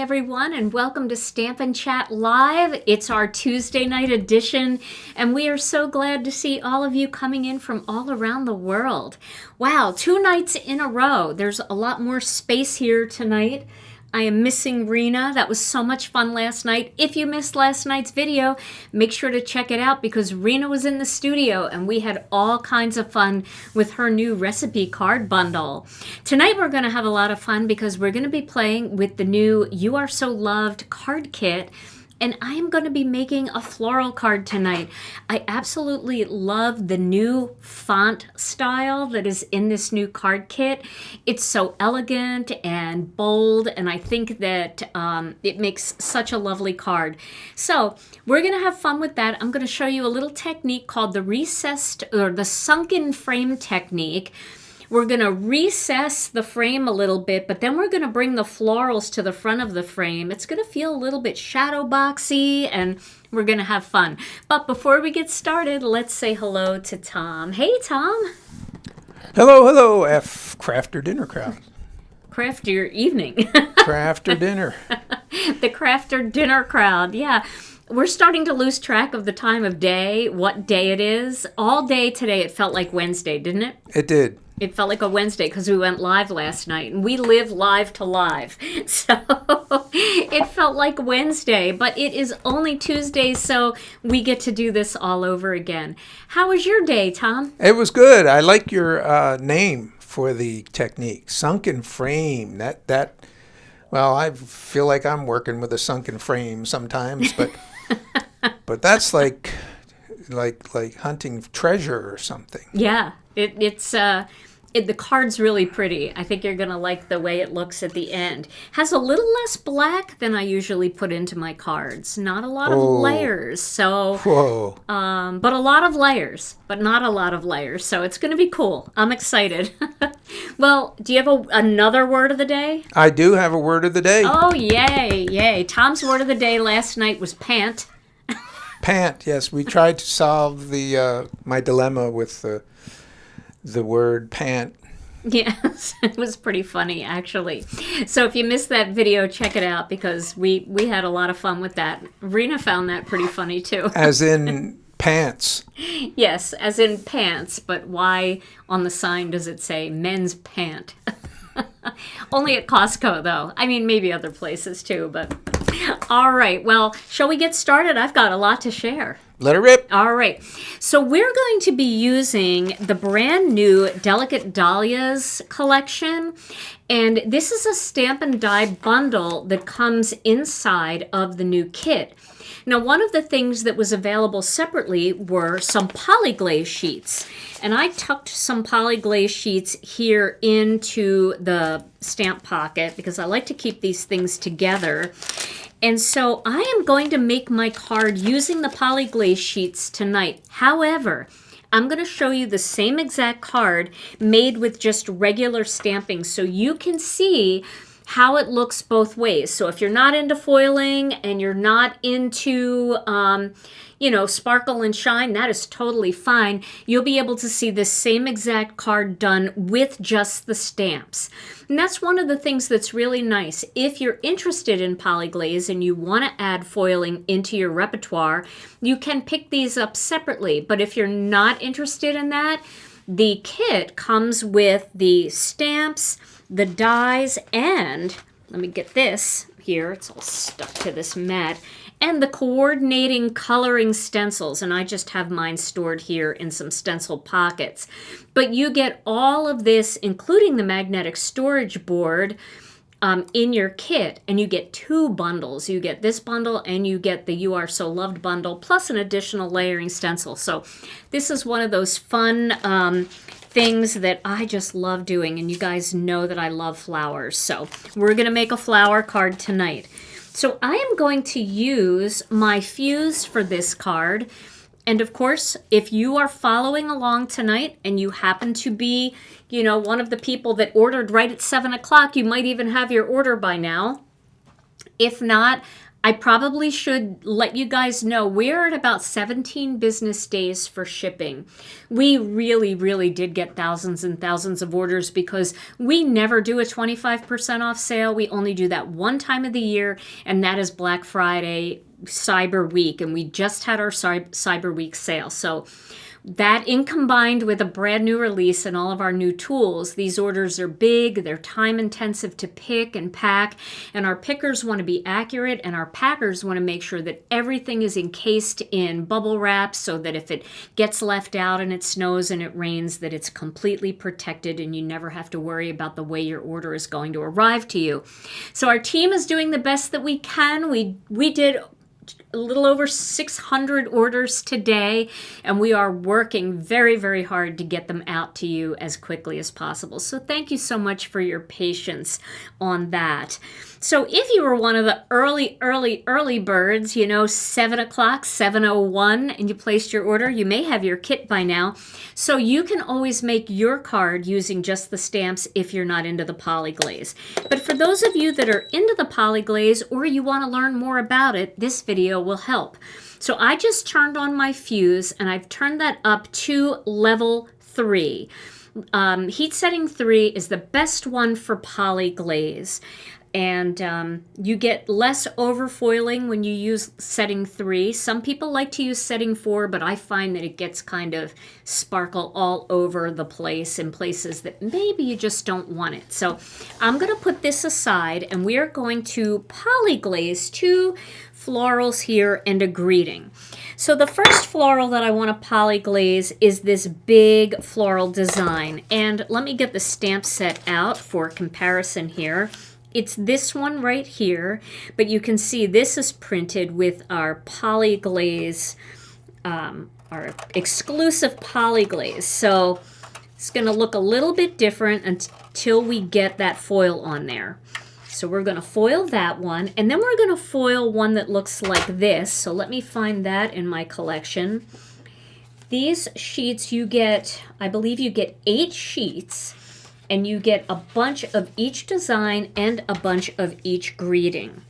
everyone, and welcome to Stamp and Chat Live. It's our Tuesday night edition, and we are so glad to see all of you coming in from all around the world. Wow, 2 nights in a row. There's a lot more space here tonight. I am missing Rena. That was so much fun last night. If you missed last night's video, make sure to check it out because Rena was in the studio and we had all kinds of fun with her new recipe card bundle. Tonight we're going to have a lot of fun because we're going to be playing with the new You Are So Loved card kit. And I am going to be making a floral card tonight. I absolutely love the new font style that is in this new card kit. It's so elegant and bold, and I think that it makes such a lovely card. So we're going to have fun with that. I'm going to show you a little technique called the recessed or the sunken frame technique. We're going to recess the frame a little bit, but then we're going to bring the florals to the front of the frame. It's going to feel a little bit shadow boxy, and we're going to have fun. But before we get started, let's say hello to Tom. Hey, Tom. Hello, hello, Crafter Dinner crowd. Crafter evening. Crafter Dinner. The Crafter Dinner crowd, yeah. We're starting to lose track of the time of day, what day it is. All day today, it felt like Wednesday, didn't it? It did. It felt like a Wednesday because we went live last night, and we live live to live. So it felt like Wednesday, but it is only Tuesday, so we get to do this all over again. How was your day, Tom? It was good. I like your name for the technique, sunken frame. Well, I feel like I'm working with a sunken frame sometimes, but but that's like hunting treasure or something. Yeah, the card's really pretty. I think you're going to like the way it looks at the end. Has a little less black than I usually put into my cards. Not a lot of layers, so but a lot of layers, but not a lot of layers. So it's going to be cool. I'm excited. Well, do you have another word of the day? I do have a word of the day. Oh, yay, yay. Tom's word of the day last night was pant. Pant, yes. We tried to solve my dilemma with the word pant. Yes, it was pretty funny, actually. So if you missed that video, check it out because we had a lot of fun with that. Rena found that pretty funny, too. As in pants. Yes, as in pants, but why on the sign does it say men's pant? Only at Costco, though. I mean, maybe other places, too, but... All right, well, shall we get started? I've got a lot to share. Let her rip. All right. So we're going to be using the brand new Delicate Dahlias collection. And this is a stamp and die bundle that comes inside of the new kit. Now, one of the things that was available separately were some Poly-Glaze sheets. And I tucked some Poly-Glaze sheets here into the stamp pocket because I like to keep these things together. And so I am going to make my card using the Poly-Glaze sheets tonight. However, I'm going to show you the same exact card made with just regular stamping so you can see how it looks both ways. So if you're not into foiling and you're not into, sparkle and shine, that is totally fine. You'll be able to see the same exact card done with just the stamps. And that's one of the things that's really nice. If you're interested in Poly-Glaze and you want to add foiling into your repertoire, you can pick these up separately. But if you're not interested in that, the kit comes with the stamps, the dies, and let me get this here. It's all stuck to this mat. And the coordinating coloring stencils. And I just have mine stored here in some stencil pockets. But you get all of this, including the magnetic storage board, in your kit. And you get 2 bundles. You get this bundle and you get the You Are So Loved bundle, plus an additional layering stencil. So this is one of those fun things that I just love doing, and you guys know that I love flowers. So we're going to make a flower card tonight. So I am going to use my fuse for this card. And of course, if you are following along tonight and you happen to be, one of the people that ordered right at 7 o'clock, you might even have your order by now. If not, I probably should let you guys know we're at about 17 business days for shipping. We really, really did get thousands and thousands of orders because we never do a 25% off sale. We only do that one time of the year, and that is Black Friday, Cyber Week, and we just had our Cyber Week sale. So that in combined with a brand new release and all of our new tools, these orders are big, they're time intensive to pick and pack, and our pickers want to be accurate and our packers want to make sure that everything is encased in bubble wrap so that if it gets left out and it snows and it rains, that it's completely protected and you never have to worry about the way your order is going to arrive to you. So our team is doing the best that we can. We did a little over 600 orders today, and we are working very, very hard to get them out to you as quickly as possible. So thank you so much for your patience on that. So if you were one of the early birds, 7 o'clock, 7:01, and you placed your order, you may have your kit by now. So you can always make your card using just the stamps if you're not into the Poly-Glaze. But for those of you that are into the Poly-Glaze or you want to learn more about it, this video will help. So I just turned on my fuse and I've turned that up to level 3. Heat setting 3 is the best one for Poly-Glaze. And you get less overfoiling when you use setting 3. Some people like to use setting 4, but I find that it gets kind of sparkle all over the place in places that maybe you just don't want it. So I'm going to put this aside, and we are going to Poly-Glaze 2 florals here and a greeting. So the first floral that I want to Poly-Glaze is this big floral design. And let me get the stamp set out for comparison here. It's this one right here, but you can see this is printed with our Poly-Glaze, our exclusive Poly-Glaze. So it's going to look a little bit different until we get that foil on there. So we're going to foil that one, and then we're going to foil one that looks like this. So let me find that in my collection. These sheets you get, I believe you get 8 sheets. And you get a bunch of each design and a bunch of each greeting.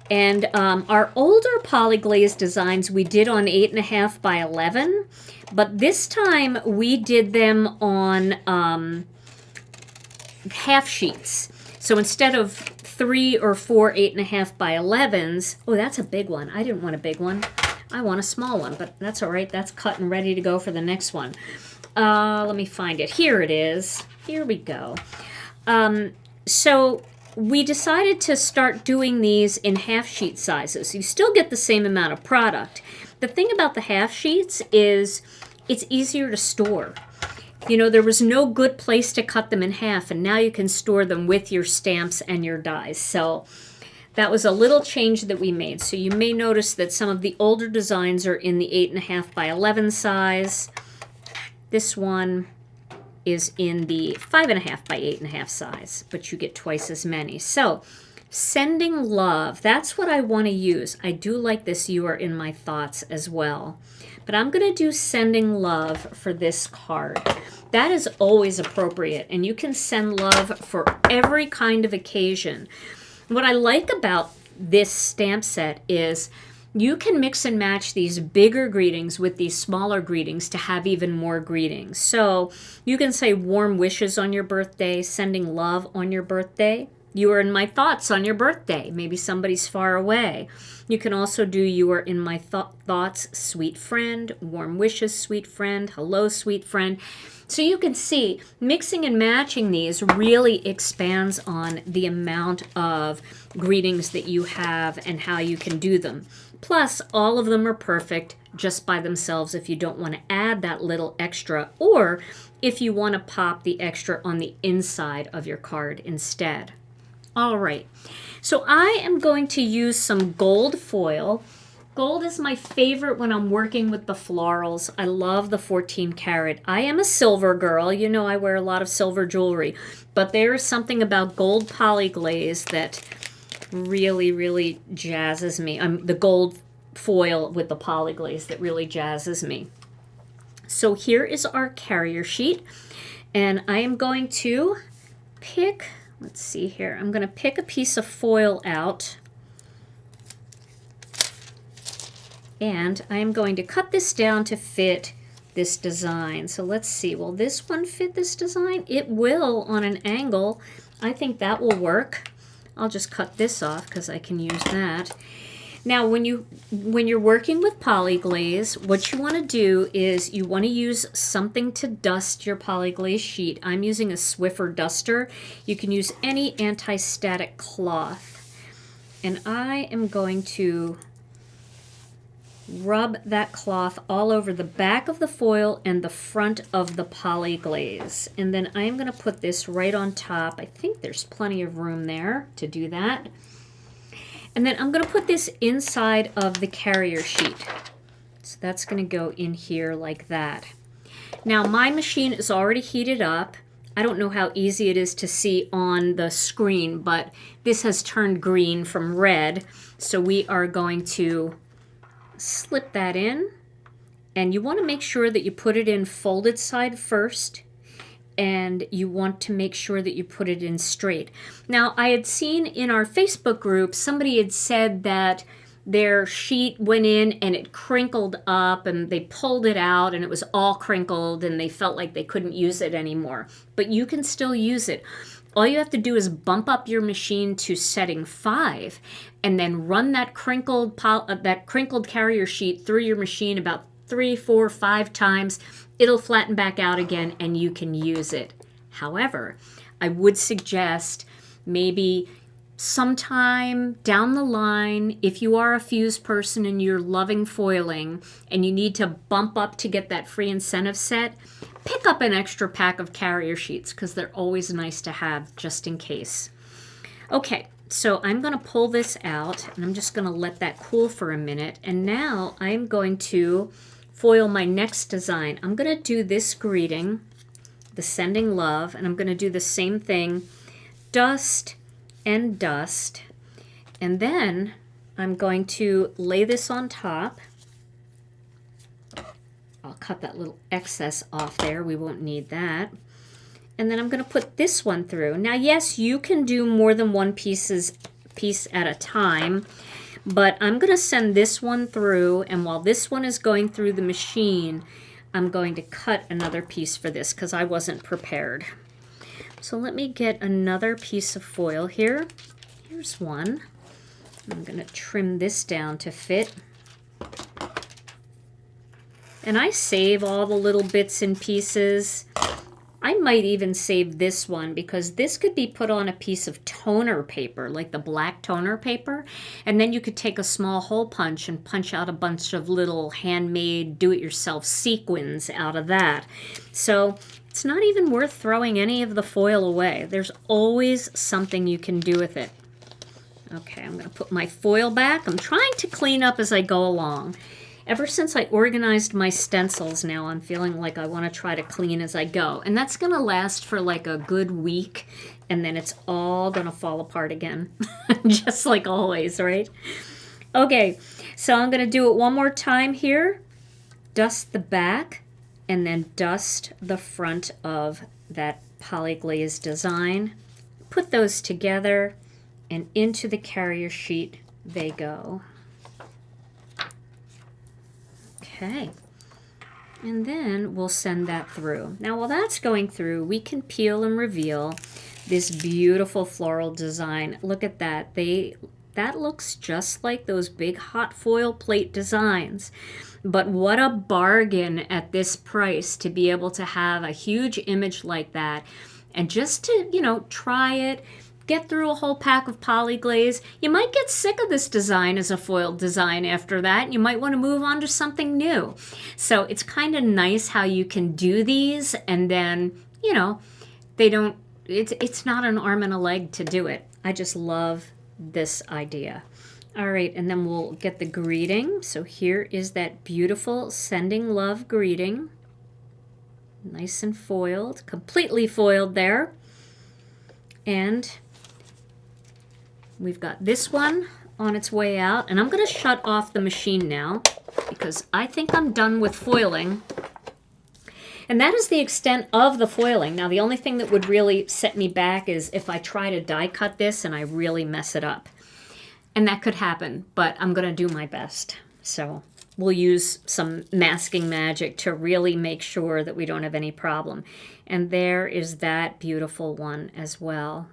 And our older Poly-Glaze designs we did on 8.5 by 11, but this time we did them on half sheets. So instead of 3 or 4 8.5 by 11s, oh, that's a big one. I didn't want a big one. I want a small one, but that's all right. That's cut and ready to go for the next one. Let me find it. Here it is. Here we go. So we decided to start doing these in half sheet sizes. You still get the same amount of product. The thing about the half sheets is it's easier to store. There was no good place to cut them in half, and now you can store them with your stamps and your dies. So that was a little change that we made. So you may notice that some of the older designs are in the 8.5 by 11 size. This one is in the 5.5 by 8.5 size, but you get twice as many. So, sending love, that's what I want to use. I do like this "You Are in My Thoughts" as well. But I'm going to do sending love for this card. That is always appropriate, and you can send love for every kind of occasion. What I like about this stamp set is you can mix and match these bigger greetings with these smaller greetings to have even more greetings. So you can say warm wishes on your birthday, sending love on your birthday. You are in my thoughts on your birthday. Maybe somebody's far away. You can also do you are in my thoughts, sweet friend, warm wishes, sweet friend, hello, sweet friend. So you can see mixing and matching these really expands on the amount of greetings that you have and how you can do them. Plus, all of them are perfect just by themselves if you don't want to add that little extra, or if you want to pop the extra on the inside of your card instead. All right, so I am going to use some gold foil. Gold is my favorite when I'm working with the florals. I love the 14 karat. I am a silver girl. I wear a lot of silver jewelry, but there is something about gold Poly-Glaze that really, really jazzes me. The gold foil with the Poly-Glaze that really jazzes me. So here is our carrier sheet, and I am going to pick, let's see here, I'm going to pick a piece of foil out, And I'm going to cut this down to fit this design. So let's see, will this one fit this design? It will on an angle. I think that will work. I'll just cut this off because I can use that. Now, when you're working with Poly-Glaze, what you want to do is you want to use something to dust your Poly-Glaze sheet. I'm using a Swiffer duster. You can use any anti-static cloth. And I am going to rub that cloth all over the back of the foil and the front of the Poly-Glaze. And then I'm going to put this right on top. I think there's plenty of room there to do that. And then I'm going to put this inside of the carrier sheet. So that's going to go in here like that. Now my machine is already heated up. I don't know how easy it is to see on the screen, but this has turned green from red. So we are going to slip that in. And you want to make sure that you put it in folded side first. And you want to make sure that you put it in straight. Now, I had seen in our Facebook group, somebody had said that their sheet went in and it crinkled up and they pulled it out and it was all crinkled and they felt like they couldn't use it anymore. But you can still use it. All you have to do is bump up your machine to setting 5 and then run that crinkled carrier sheet through your machine about 3, 4, 5 times. It'll flatten back out again and you can use it. However, I would suggest maybe sometime down the line, if you are a fuse person and you're loving foiling and you need to bump up to get that free incentive set, pick up an extra pack of carrier sheets because they're always nice to have just in case. Okay, so I'm going to pull this out and I'm just going to let that cool for a minute. And now I'm going to foil my next design. I'm going to do this greeting, the sending love, and I'm going to do the same thing, dust and dust. And then I'm going to lay this on top. I'll cut that little excess off there. We won't need that. And then I'm going to put this one through. Now, yes, you can do more than one piece at a time. But I'm going to send this one through, and while this one is going through the machine, I'm going to cut another piece for this because I wasn't prepared. So let me get another piece of foil here. Here's one. I'm going to trim this down to fit. And I save all the little bits and pieces. I might even save this one because this could be put on a piece of toner paper, like the black toner paper, and then you could take a small hole punch and punch out a bunch of little handmade do-it-yourself sequins out of that. So it's not even worth throwing any of the foil away. There's always something you can do with it. Okay, I'm going to put my foil back. I'm trying to clean up as I go along. Ever since I organized my stencils now, I'm feeling like I want to try to clean as I go. And that's going to last for like a good week, and then it's all going to fall apart again. Just like always, right? Okay, so I'm going to do it one more time here. Dust the back, and then dust the front of that Poly-Glaze design. Put those together, and into the carrier sheet they go. Okay, and then we'll send that through. Now while that's going through, we can peel and reveal this beautiful floral design. Look at that. That looks just like those big hot foil plate designs. But what a bargain at this price to be able to have a huge image like that and just to, you know, try it. Get through a whole pack of Poly-Glaze. You might get sick of this design as a foiled design after that. You might want to move on to something new. So it's kind of nice how you can do these and then, you know, it's not an arm and a leg to do it. I just love this idea. All right, and then we'll get the greeting. So here is that beautiful sending love greeting. Nice and foiled, completely foiled there. And we've got this one on its way out, and I'm going to shut off the machine now because I think I'm done with foiling. And that is the extent of the foiling. Now, the only thing that would really set me back is if I try to die cut this and I really mess it up. And that could happen, but I'm going to do my best. So we'll use some masking magic to really make sure that we don't have any problem. And there is that beautiful one as well.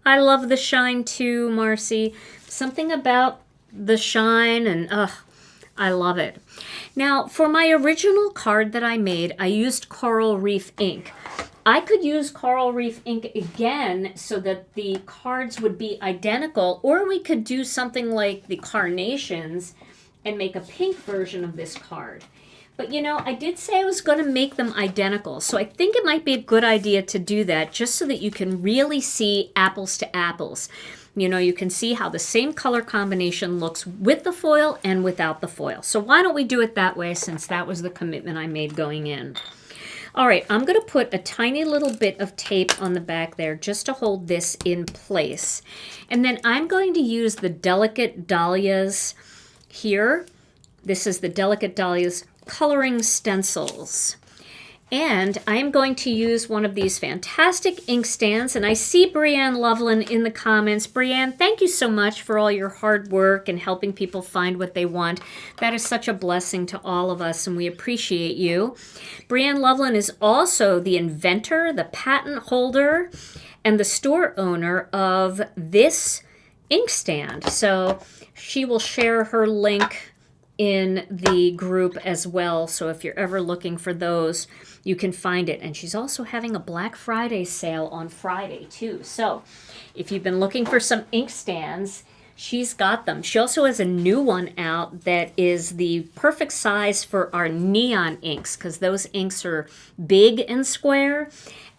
I love the shine too, Marcy. Something about the shine, and I love it. Now, for my original card that I made, I used Coral Reef ink. I could use Coral Reef ink again so that the cards would be identical, or we could do something like the carnations and make a pink version of this card. But you know, I did say I was going to make them identical, so I think it might be a good idea to do that just so that you can really see apples to apples. You know, you can see how the same color combination looks with the foil and without the foil. So why don't we do it that way, since that was the commitment I made going in. All right, I'm going to put a tiny little bit of tape on the back there just to hold this in place. And then I'm going to use the Delicate Dahlias here. This is the Delicate Dahlias coloring stencils. And I am going to use one of these fantastic ink stands. And I see Brianne Loveland in the comments. Brianne, thank you so much for all your hard work and helping people find what they want. That is such a blessing to all of us, and we appreciate you. Brianne Loveland is also the inventor, the patent holder, and the store owner of this ink stand. So she will share her link in the group as well. So if you're ever looking for those, you can find it. And she's also having a Black Friday sale on Friday too. So if you've been looking for some ink stands, she's got them. She also has a new one out that is the perfect size for our neon inks, because those inks are big and square.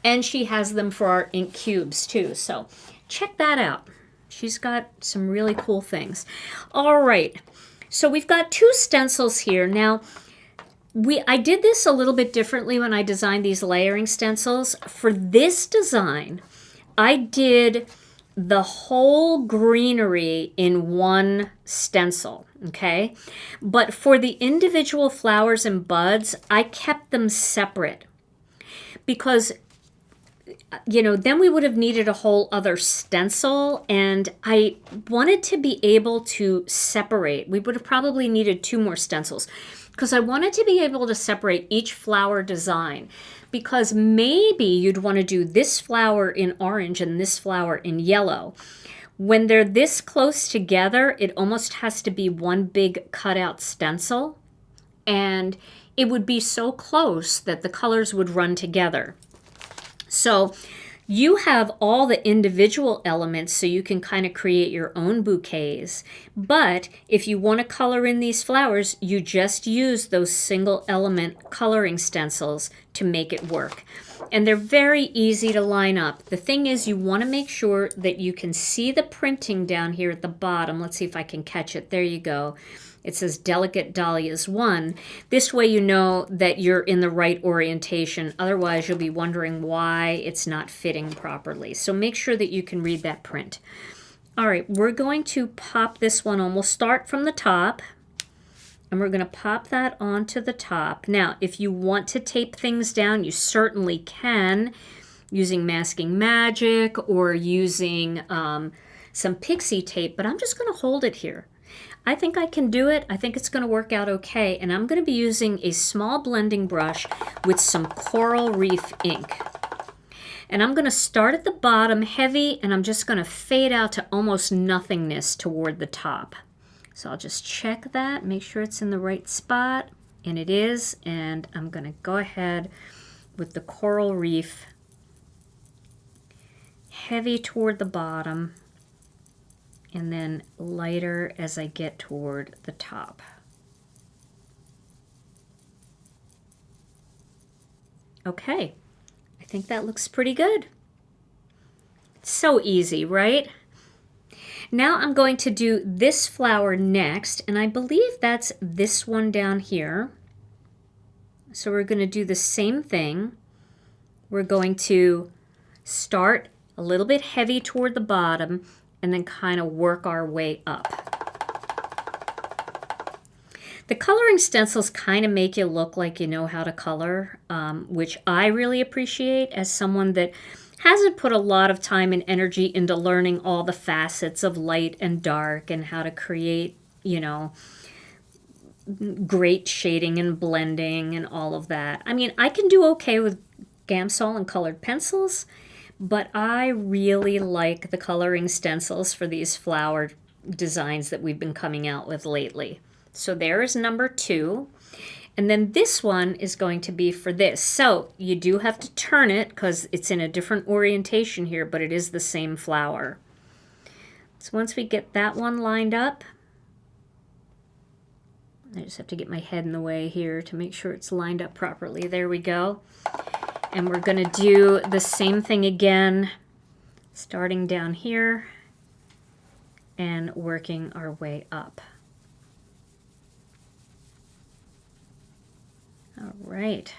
And she has them for our ink cubes too. So check that out. She's got some really cool things. All right. So we've got two stencils here. Now, I did this a little bit differently when I designed these layering stencils. For this design, I did the whole greenery in one stencil, okay? But for the individual flowers and buds, I kept them separate because, you know, then we would have needed a whole other stencil, and I wanted to be able to separate. We would have probably needed 2 more stencils because I wanted to be able to separate each flower design, because maybe you'd want to do this flower in orange and this flower in yellow. When they're this close together, it almost has to be one big cutout stencil, and it would be so close that the colors would run together. So you have all the individual elements so you can kind of create your own bouquets. But if you want to color in these flowers, you just use those single element coloring stencils to make it work. And they're very easy to line up. The thing is, you want to make sure that you can see the printing down here at the bottom. Let's see if I can catch it. There you go. It says Delicate Dahlias 1. This way you know that you're in the right orientation. Otherwise, you'll be wondering why it's not fitting properly. So make sure that you can read that print. All right, we're going to pop this one on. We'll start from the top, and we're going to pop that onto the top. Now, if you want to tape things down, you certainly can, using masking magic or using some pixie tape, but I'm just going to hold it here. I think I can do it. I think it's going to work out okay. And I'm going to be using a small blending brush with some Coral Reef ink. And I'm going to start at the bottom heavy, and I'm just going to fade out to almost nothingness toward the top. So I'll just check that, make sure it's in the right spot, and it is. And I'm going to go ahead with the Coral Reef heavy toward the bottom, and then lighter as I get toward the top. Okay, I think that looks pretty good. So easy, right? Now I'm going to do this flower next, and I believe that's this one down here. So we're going to do the same thing. We're going to start a little bit heavy toward the bottom and then kind of work our way up. The coloring stencils kind of make you look like you know how to color, which I really appreciate as someone that hasn't put a lot of time and energy into learning all the facets of light and dark and how to create, you know, great shading and blending and all of that. I mean, I can do okay with Gamsol and colored pencils, but I really like the coloring stencils for these flower designs that we've been coming out with lately. So there is number 2. And then this one is going to be for this. So you do have to turn it because it's in a different orientation here, but it is the same flower. So once we get that one lined up, I just have to get my head in the way here to make sure it's lined up properly. There we go. And we're going to do the same thing again, starting down here and working our way up. All right.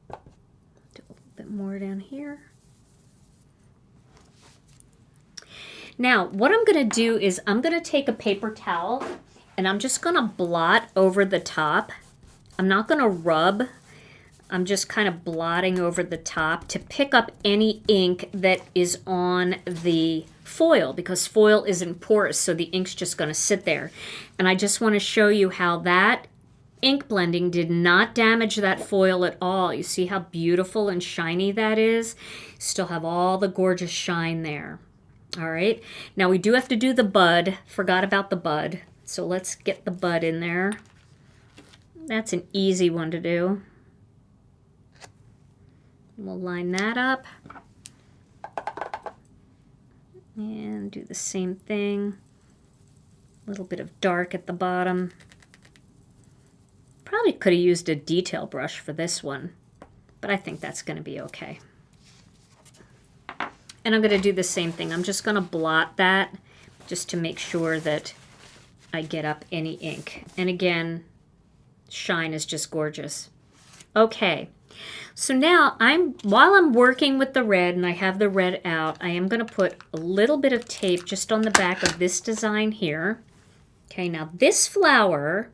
Do a little bit more down here. Now, what I'm going to do is I'm going to take a paper towel and I'm just going to blot over the top. I'm not going to rub. I'm just kind of blotting over the top to pick up any ink that is on the foil, because foil isn't porous, so the ink's just going to sit there. And I just want to show you how that ink blending did not damage that foil at all. You see how beautiful and shiny that is? Still have all the gorgeous shine there. All right, now we do have to do the bud. Forgot about the bud. So let's get the bud in there. That's an easy one to do. We'll line that up. And do the same thing. A little bit of dark at the bottom. Probably could have used a detail brush for this one, but I think that's going to be okay. And I'm going to do the same thing. I'm just going to blot that just to make sure that I get up any ink. And again, shine is just gorgeous. Okay, so now while I'm working with the red and I have the red out, I am going to put a little bit of tape just on the back of this design here. Okay, now this flower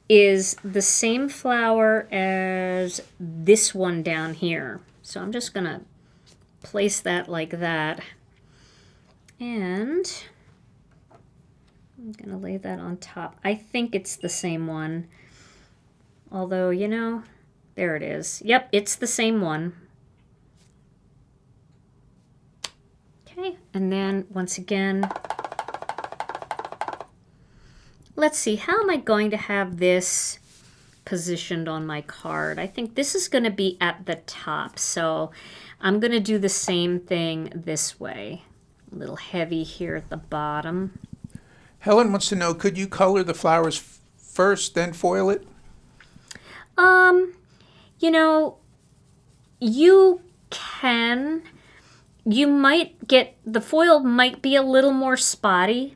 is the same flower as this one down here. So I'm just going to place that like that. And I'm going to lay that on top. I think it's the same one. Although, you know, there it is. Yep, it's the same one. Okay, and then once again, let's see, how am I going to have this positioned on my card? I think this is going to be at the top, so I'm going to do the same thing this way. A little heavy here at the bottom. Helen wants to know, could you color the flowers first, then foil it? You know, you can. You might get, the foil might be a little more spotty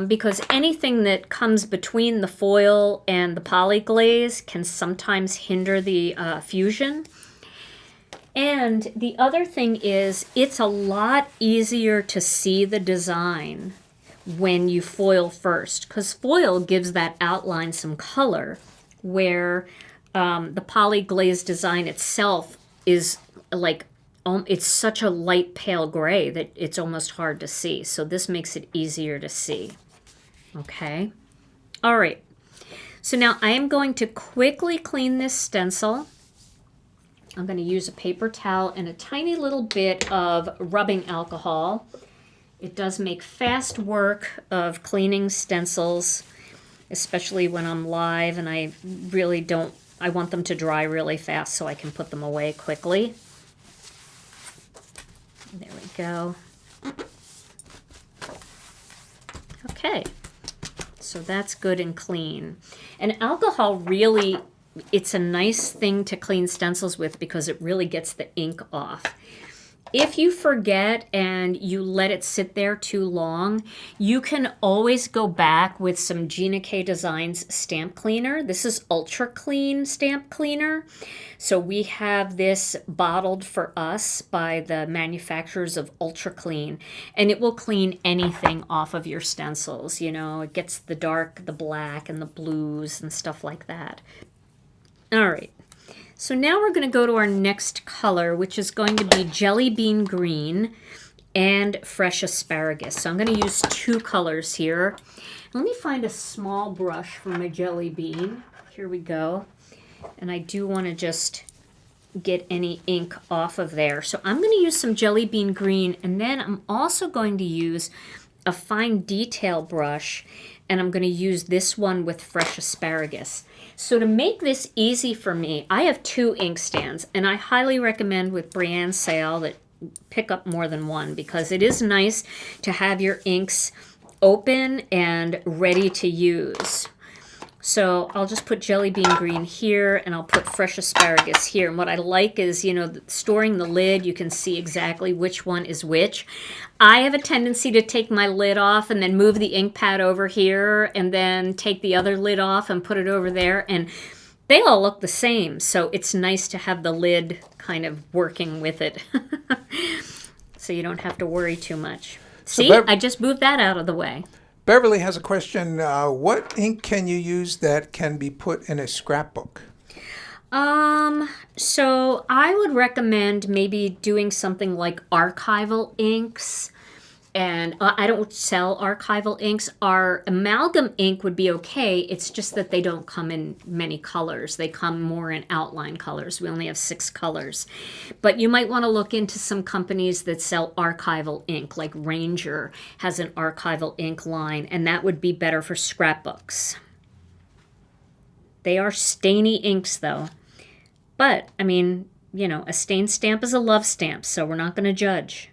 because anything that comes between the foil and the poly-glaze can sometimes hinder the fusion. And the other thing is, it's a lot easier to see the design when you foil first, because foil gives that outline some color, where the poly-glaze design itself is like, it's such a light pale gray that it's almost hard to see. So this makes it easier to see. Okay. All right. So now I am going to quickly clean this stencil. I'm going to use a paper towel and a tiny little bit of rubbing alcohol. It does make fast work of cleaning stencils, especially when I'm live and I really don't, I want them to dry really fast so I can put them away quickly. There we go. Okay, so that's good and clean. And alcohol really, it's a nice thing to clean stencils with because it really gets the ink off. If you forget and you let it sit there too long, you can always go back with some Gina K Designs stamp cleaner. This is Ultra Clean stamp cleaner. So we have this bottled for us by the manufacturers of Ultra Clean, and it will clean anything off of your stencils. You know, it gets the dark, the black, and the blues and stuff like that. All right. So now we're going to go to our next color, which is going to be Jelly Bean Green. and fresh asparagus. So I'm going to use 2 colors here. Let me find a small brush for my jelly bean. Here we go. And I do want to just get any ink off of there. So I'm going to use some jelly bean green, and then I'm also going to use a fine detail brush, and I'm going to use this one with fresh asparagus. So to make this easy for me, I have 2 ink stands, and I highly recommend with brand sale that pick up more than one, because it is nice to have your inks open and ready to use. So I'll just put jelly bean green here, and I'll put fresh asparagus here. And what I like is, you know, storing the lid, you can see exactly which one is which. I have a tendency to take my lid off and then move the ink pad over here, and then take the other lid off and put it over there, and they all look the same. So it's nice to have the lid kind of working with it. So you don't have to worry too much. See, I just moved that out of the way. Beverly has a question. What ink can you use that can be put in a scrapbook? So I would recommend maybe doing something like archival inks. And I don't sell archival inks. Our amalgam ink would be okay. It's just that they don't come in many colors. They come more in outline colors. We only have 6 colors. But you might want to look into some companies that sell archival ink, like Ranger has an archival ink line, and that would be better for scrapbooks. They are stainy inks, though. But, I mean, you know, a stain stamp is a love stamp, so we're not going to judge.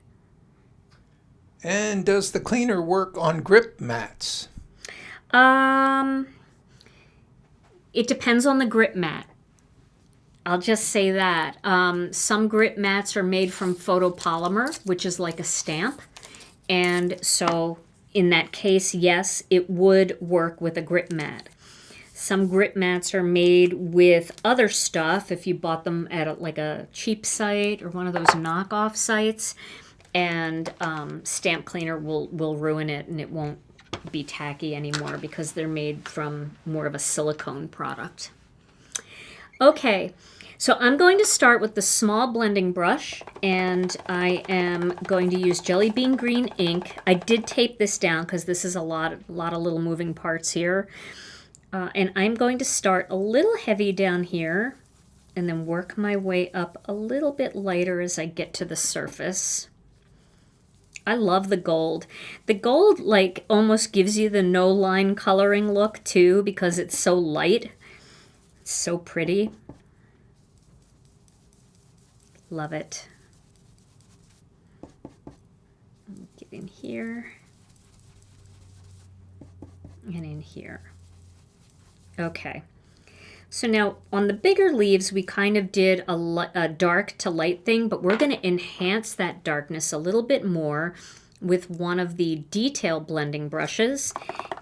And does the cleaner work on grip mats? It depends on the grip mat. I'll just say that. Some grip mats are made from photopolymer, which is like a stamp. And so in that case, yes, it would work with a grip mat. Some grip mats are made with other stuff if you bought them at like a cheap site or one of those knockoff sites. And stamp cleaner will ruin it, and it won't be tacky anymore because they're made from more of a silicone product. Okay, so I'm going to start with the small blending brush, and I am going to use jelly bean green ink. I did tape this down because this is a lot of little moving parts here. And I'm going to start a little heavy down here and then work my way up a little bit lighter as I get to the surface. I love the gold. The gold like almost gives you the no line coloring look too, because it's so light. It's so pretty. Love it. Get in here and in here. Okay. So now on the bigger leaves, we kind of did a dark to light thing, but we're going to enhance that darkness a little bit more with one of the detail blending brushes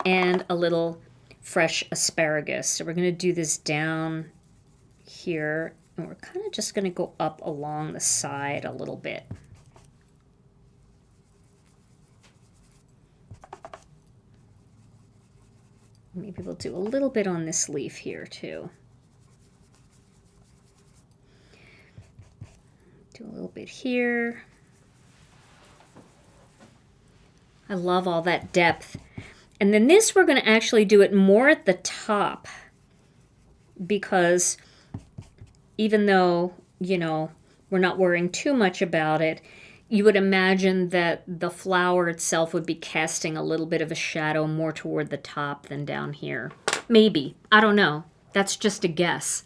and a little fresh asparagus. So we're going to do this down here, and we're kind of just going to go up along the side a little bit. Maybe we'll do a little bit on this leaf here too. Do a little bit here. I love all that depth. And then this, we're going to actually do it more at the top, because even though, you know, we're not worrying too much about it, you would imagine that the flower itself would be casting a little bit of a shadow more toward the top than down here. Maybe. I don't know. That's just a guess.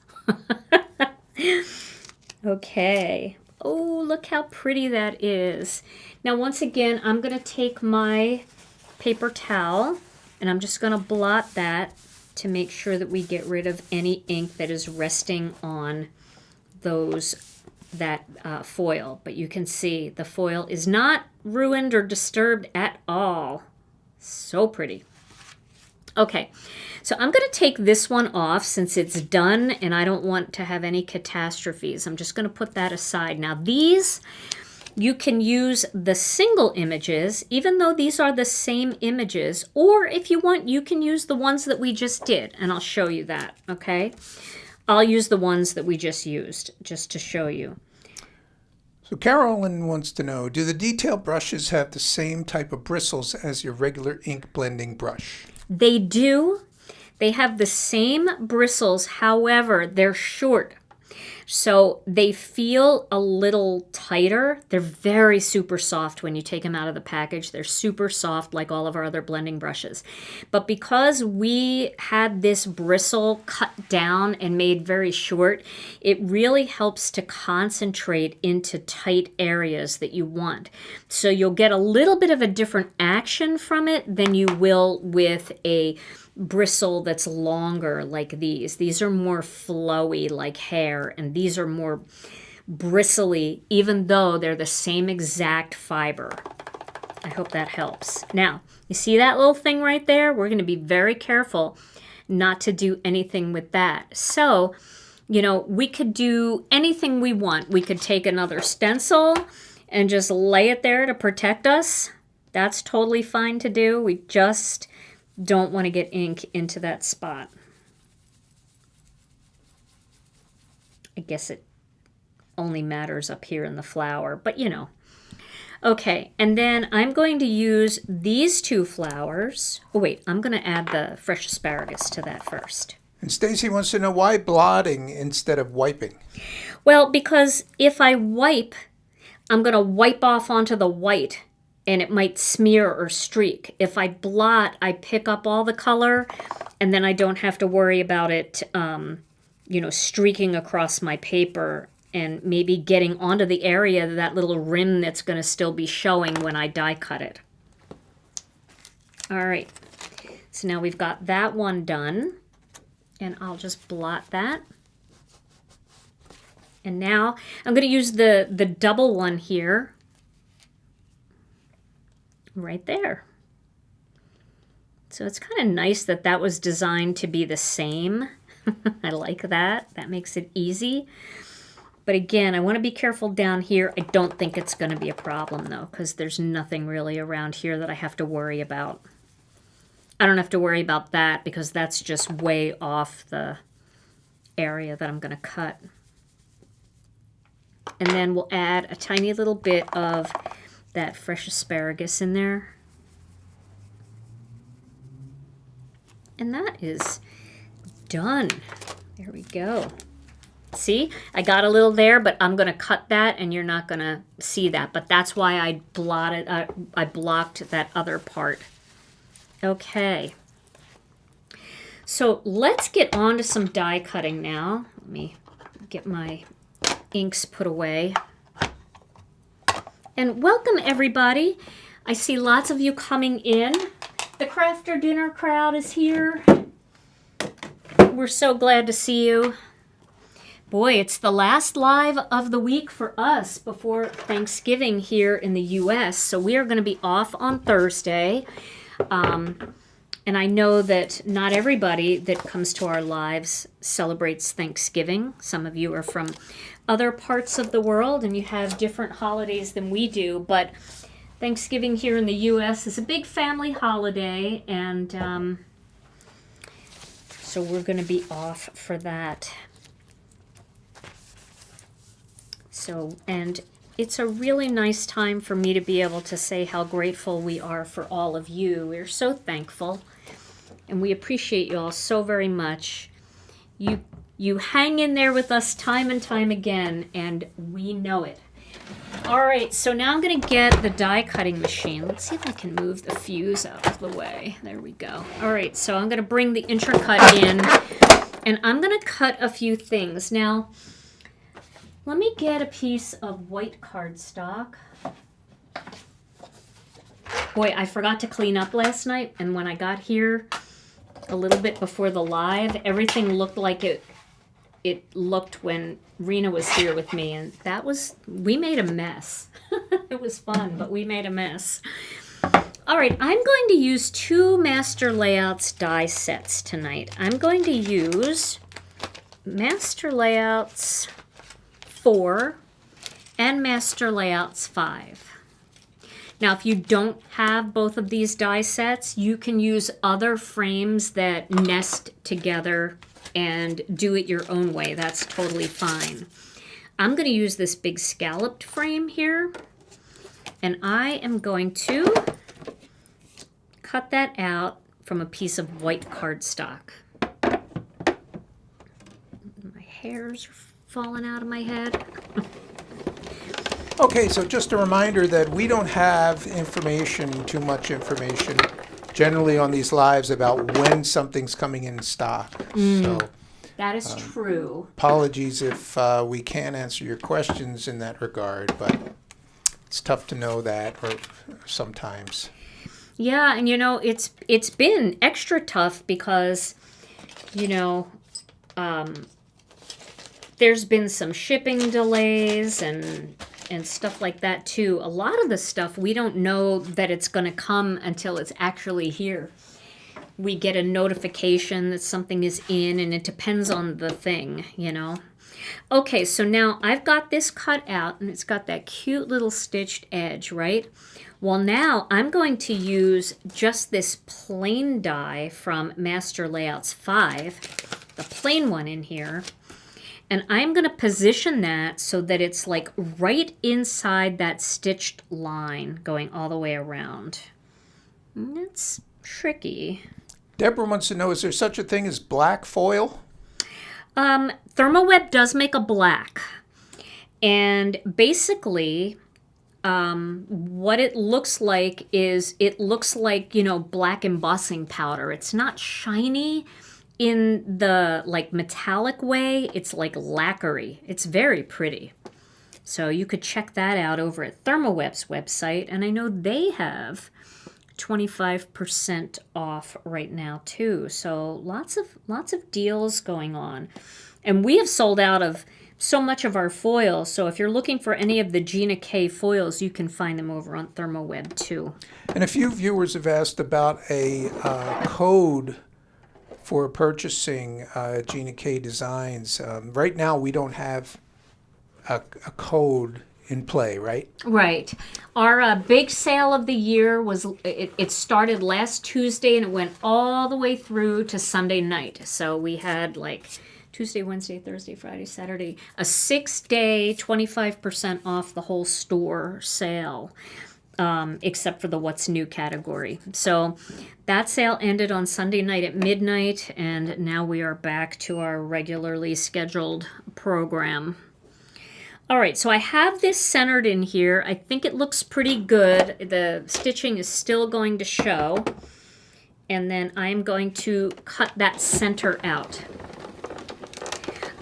Okay. Oh, look how pretty that is. Now, once again, I'm going to take my paper towel, and I'm just going to blot that to make sure that we get rid of any ink that is resting on that foil. But you can see the foil is not ruined or disturbed at all. So pretty. Okay, so I'm going to take this one off since it's done and I don't want to have any catastrophes. I'm just going to put that aside. Now these, you can use the single images, even though these are the same images, or if you want, you can use the ones that we just did, and I'll show you that, okay? I'll use the ones that we just used, just to show you. So Carolyn wants to know, do the detail brushes have the same type of bristles as your regular ink blending brush? They do. They have the same bristles, however, they're short. So they feel a little tighter. They're very super soft when you take them out of the package. They're super soft like all of our other blending brushes. But because we had this bristle cut down and made very short, it really helps to concentrate into tight areas that you want. So you'll get a little bit of a different action from it than you will with a bristle that's longer like these. These are more flowy like hair, and these are more bristly, even though they're the same exact fiber. I hope that helps. Now, you see that little thing right there? We're going to be very careful not to do anything with that. So, you know, we could do anything we want. We could take another stencil and just lay it there to protect us. That's totally fine to do. We just don't want to get ink into that spot. I guess it only matters up here in the flower, but you know. Okay, and then I'm going to use these two flowers. Oh wait, I'm going to add the fresh asparagus to that first. And Stacy wants to know, why blotting instead of wiping? Well, because if I wipe, I'm going to wipe off onto the white, and it might smear or streak. If I blot, I pick up all the color, and then I don't have to worry about it, you know, streaking across my paper and maybe getting onto the area, that little rim that's going to still be showing when I die cut it. All right, so now we've got that one done, and I'll just blot that. And now I'm going to use the double one here. Right there. So it's kind of nice that that was designed to be the same. I like that. That makes it easy. But again, I want to be careful down here. I don't think it's going to be a problem though, because there's nothing really around here that I have to worry about. I don't have to worry about that because that's just way off the area that I'm going to cut. And then we'll add a tiny little bit of that fresh asparagus in there. And that is done. There we go. See, I got a little there, but I'm going to cut that and you're not going to see that. But that's why I blotted, I blocked that other part. Okay. So let's get on to some die cutting now. Let me get my inks put away. And welcome everybody. I see lots of you coming in. The Crafter Dinner crowd is here. We're so glad to see you. Boy, it's the last live of the week for us before Thanksgiving here in the US. So we are going to be off on Thursday. And I know that not everybody that comes to our lives celebrates Thanksgiving. Some of you are from other parts of the world and you have different holidays than we do, but Thanksgiving here in the U.S. is a big family holiday, and so we're going to be off for that. So, and it's a really nice time for me to be able to say how grateful we are for all of you. We're so thankful, and we appreciate you all so very much. You hang in there with us time and time again, and we know it. All right, so now I'm going to get the die cutting machine. Let's see if I can move the fuse out of the way. There we go. All right, so I'm going to bring the intercut in, and I'm going to cut a few things. Now, let me get a piece of white cardstock. Boy, I forgot to clean up last night, and when I got here a little bit before the live, everything looked like it looked when Rena was here with me, and we made a mess. It was fun, but we made a mess. All right, I'm going to use 2 Master Layouts die sets tonight. I'm going to use Master Layouts 4 and Master Layouts 5. Now, if you don't have both of these die sets, you can use other frames that nest together and do it your own way. That's totally fine. I'm going to use this big scalloped frame here, and I am going to cut that out from a piece of white cardstock. My hairs are falling out of my head. Okay, so just a reminder that we don't have too much information, generally on these lives about when something's coming in stock. So That is true. apologies if we can't answer your questions in that regard, but it's tough to know that or sometimes. Yeah, and it's been extra tough because, there's been some shipping delays and stuff like that too. A lot of the stuff we don't know that it's going to come until it's actually here. We get a notification that something is in, and it depends on the thing, Okay, so now I've got this cut out, and it's got that cute little stitched edge, right? Well, now I'm going to use just this plain die from Master Layouts 5, the plain one in here, and I'm going to position that so that it's like right inside that stitched line going all the way around. It's tricky. Deborah wants to know, is there such a thing as black foil? Thermoweb does make a black. And basically, what it looks like is black embossing powder. It's not shiny in the metallic way. It's like lacquery. It's very pretty. So you could check that out over at Thermoweb's website. And I know they have 25% off right now too. So lots of deals going on. And we have sold out of so much of our foil. So if you're looking for any of the Gina K foils, you can find them over on Thermoweb too. And a few viewers have asked about a code for purchasing Gina K designs. Right now we don't have a code in play, right? Right. Our big sale of the year it started last Tuesday and it went all the way through to Sunday night. So we had Tuesday, Wednesday, Thursday, Friday, Saturday, a 6-day 25% off the whole store sale, except for the What's New category. So that sale ended on Sunday night at midnight, and now we are back to our regularly scheduled program. All right, so I have this centered in here. I think it looks pretty good. The stitching is still going to show. And then I'm going to cut that center out.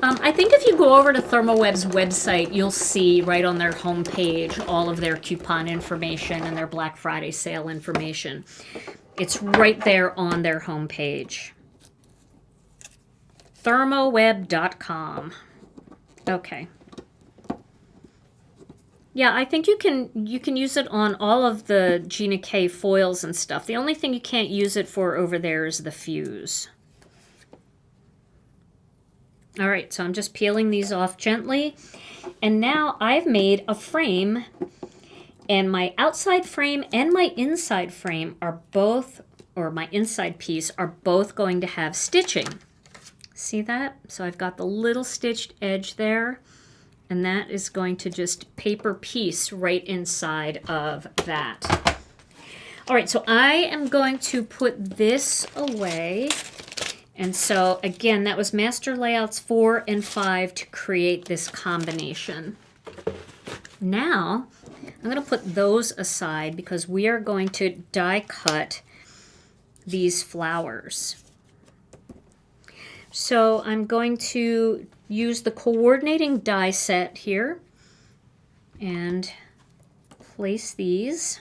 I think if you go over to Thermoweb's website, you'll see right on their homepage all of their coupon information and their Black Friday sale information. It's right there on their homepage. Thermoweb.com. Okay. Yeah, I think you can use it on all of the Gina K foils and stuff. The only thing you can't use it for over there is the fuse. All right, so I'm just peeling these off gently. And now I've made a frame, and my outside frame and my inside frame are both, or my inside piece, are both going to have stitching. See that? So I've got the little stitched edge there, and that is going to just paper piece right inside of that. All right, so I am going to put this away. And so, again, that was Master Layouts 4 and 5 to create this combination. Now, I'm going to put those aside because we are going to die cut these flowers. So I'm going to use the coordinating die set here and place these.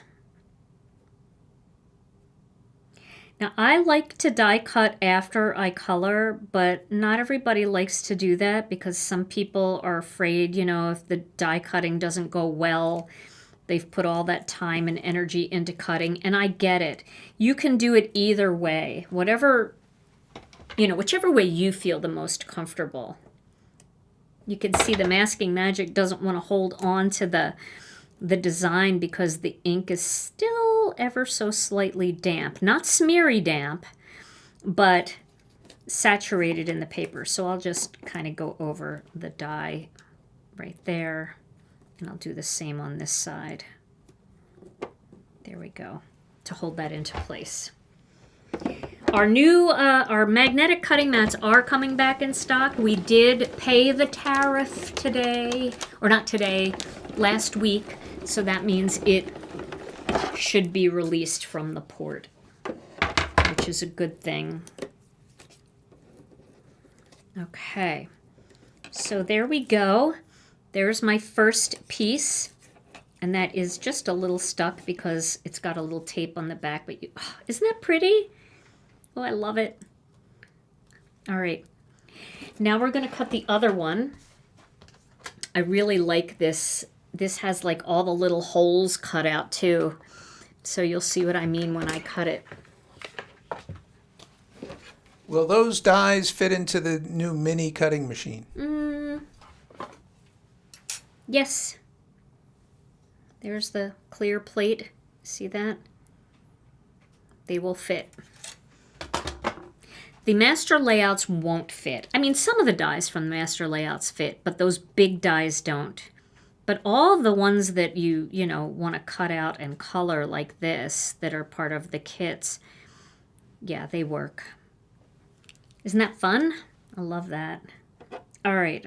Now, I like to die cut after I color, but not everybody likes to do that because some people are afraid, if the die cutting doesn't go well, they've put all that time and energy into cutting, and I get it. You can do it either way, whichever way you feel the most comfortable. You can see the Masking Magic doesn't want to hold on to the design because the ink is still ever so slightly damp. Not smeary damp, but saturated in the paper. So I'll just kind of go over the die right there. And I'll do the same on this side. There we go, to hold that into place. Our new, our magnetic cutting mats are coming back in stock. We did pay the tariff today, or not today, last week. So that means it should be released from the port, which is a good thing. Okay, so there we go. There's my first piece. And that is just a little stuck because it's got a little tape on the back. But isn't that pretty? Oh, I love it. All right. Now we're going to cut the other one. I really like this. This has like all the little holes cut out too. So you'll see what I mean when I cut it. Will those dies fit into the new mini cutting machine? Yes. There's the clear plate. See that? They will fit. The master layouts won't fit. I mean, some of the dies from the master layouts fit, but those big dies don't. But all of the ones that you want to cut out and color like this that are part of the kits, yeah, they work. Isn't that fun? I love that. All right.